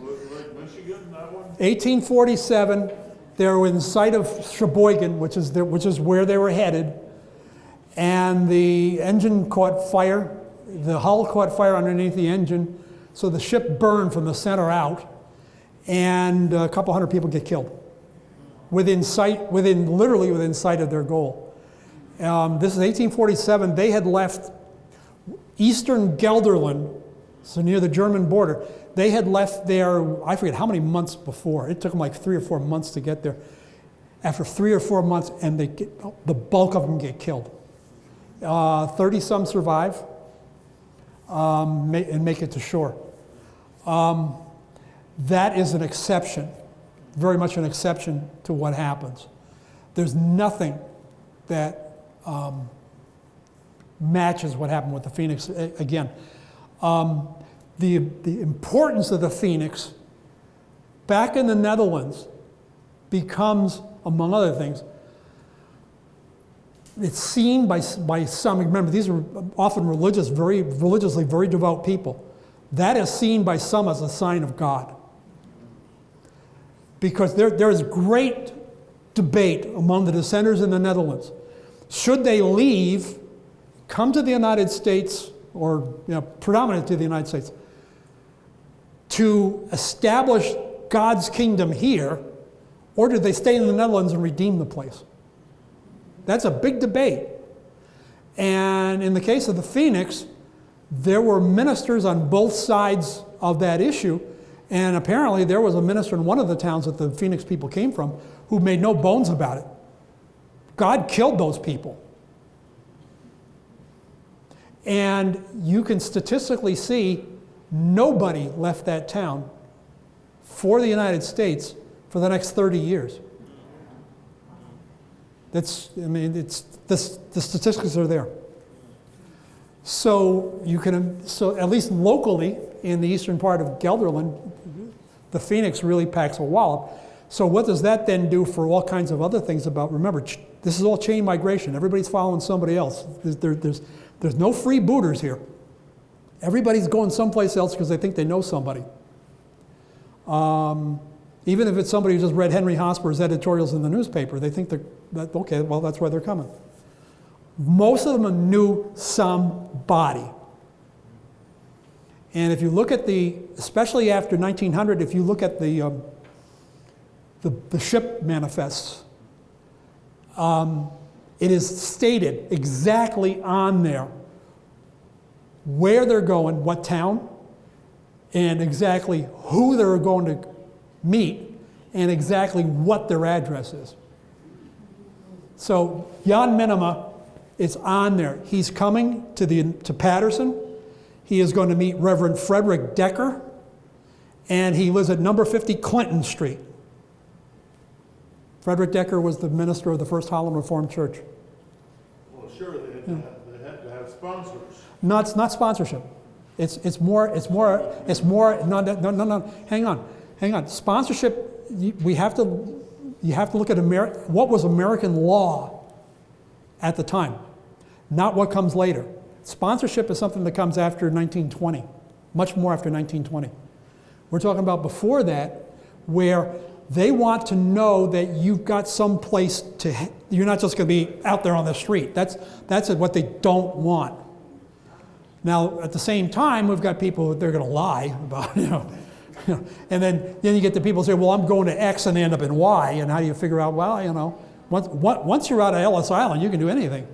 1847, they were in sight of Sheboygan, which is where they were headed, and the engine caught fire. The hull caught fire underneath the engine, so the ship burned from the center out, and a couple hundred people get killed literally within sight of their goal. This is 1847. They had left eastern Gelderland, so near the German border. They had left there, I forget how many months before. It took them like 3 or 4 months to get there. After 3 or 4 months, and the bulk of them get killed. 30-some survive and make it to shore. That is an exception, very much an exception to what happens. There's nothing that matches what happened with the Phoenix. Again, the importance of the Phoenix back in the Netherlands becomes, among other things, it's seen by some, remember these are often religiously very devout people. That is seen by some as a sign of God. Because there is great debate among the dissenters in the Netherlands. Should they leave, come to the United States, or predominantly to the United States, to establish God's kingdom here, or do they stay in the Netherlands and redeem the place? That's a big debate. And in the case of the Phoenix, there were ministers on both sides of that issue, and apparently there was a minister in one of the towns that the Phoenix people came from who made no bones about it. God killed those people. And you can statistically see nobody left that town for the United States for the next 30 years. The statistics are there. So at least locally in the eastern part of Gelderland, the Phoenix really packs a wallop. So what does that then do for all kinds of other things about, remember, this is all chain migration. Everybody's following somebody else. There's no freebooters here. Everybody's going someplace else because they think they know somebody. Even if it's somebody who just read Henry Hosper's editorials in the newspaper, they think that okay, well, that's why they're coming. Most of them knew somebody. And if you look at especially after 1900, if you look at the ship manifests, it is stated exactly on there where they're going, what town, and exactly who they're going to meet, and exactly what their address is. So Jan Minema is on there. He's coming to Patterson. He is going to meet Reverend Frederick Decker, and he lives at number 50 Clinton Street. Frederick Decker was the minister of the First Holland Reformed Church. Well, sure, they had to have sponsors. No, it's not sponsorship. It's more, no, hang on. Sponsorship, you have to look at what was American law at the time, not what comes later. Sponsorship is something that comes after 1920, much more after 1920. We're talking about before that, where they want to know that you've got some place you're not just going to be out there on the street. That's what they don't want. Now, at the same time, we've got people that they're going to lie about, and then you get the people who say, well, I'm going to X and end up in Y, and how do you figure out, well, once you're out of Ellis Island, you can do anything.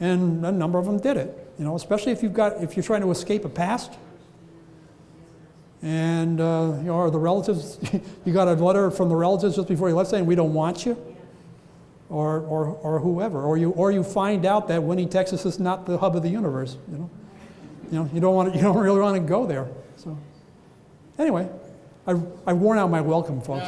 And a number of them did it, especially if you're trying to escape a past. And or the relatives, you got a letter from the relatives just before you left saying we don't want you, or whoever, or you find out that Winnie, Texas is not the hub of the universe. You don't really want to go there. So anyway, I've worn out my welcome, folks.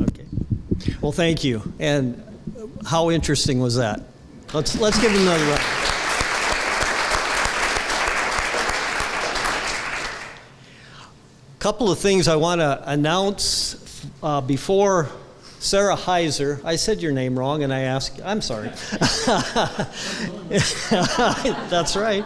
Okay. Well, thank you. And how interesting was that? Let's give him another round. Couple of things I want to announce before Sarah Heiser. I said your name wrong, and I asked. I'm sorry. That's right.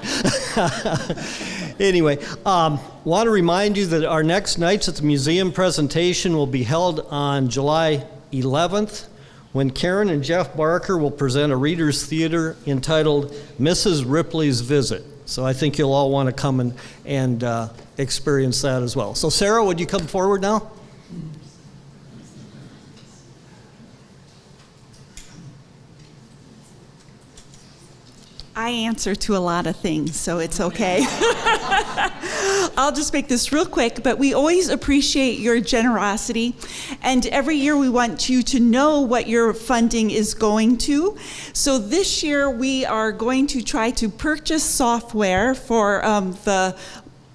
Anyway, want to remind you that our next Nights at the Museum presentation will be held on July 11th, when Karen and Jeff Barker will present a reader's theater entitled Mrs. Ripley's Visit. So I think you'll all want to come and experience that as well. So Sarah, would you come forward now? I answer to a lot of things, so it's okay. I'll just make this real quick, but we always appreciate your generosity, and every year we want you to know what your funding is going to. So this year we are going to try to purchase software for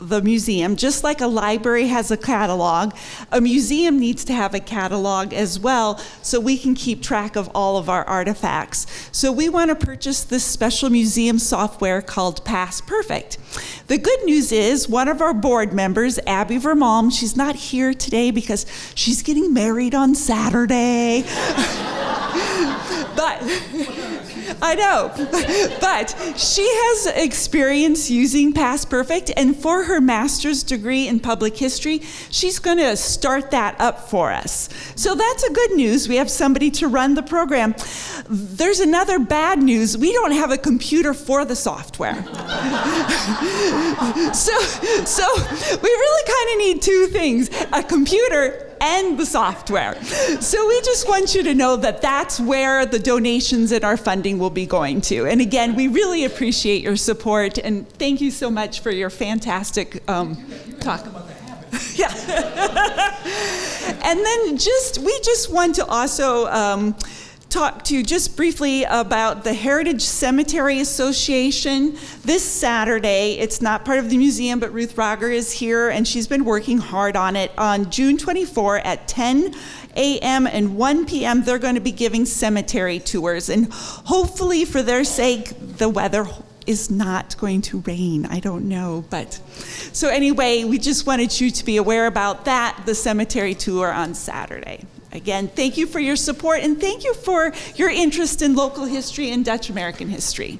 the museum. Just like a library has a catalog, a museum needs to have a catalog as well, so we can keep track of all of our artifacts. So we want to purchase this special museum software called Past Perfect. The good news is one of our board members, Abby Vermalm, she's not here today because she's getting married on Saturday. But I know, but she has experience using Past Perfect, and for her master's degree in public history, she's going to start that up for us. So that's a good news. We have somebody to run the program. There's another bad news. We don't have a computer for the software. So we really kind of need two things, a computer and the software. So we just want you to know that that's where the donations and our funding will be going to. And again, we really appreciate your support, and thank you so much for your fantastic talk. Yeah. And then we just want to also talk to you just briefly about the Heritage Cemetery Association. This Saturday, it's not part of the museum, but Ruth Roger is here, and she's been working hard on it. On June 24 at 10 a.m. and 1 p.m., they're going to be giving cemetery tours, and hopefully for their sake, the weather is not going to rain. I don't know, but so anyway, we just wanted you to be aware about that, the cemetery tour on Saturday. Again, thank you for your support, and thank you for your interest in local history and Dutch American history.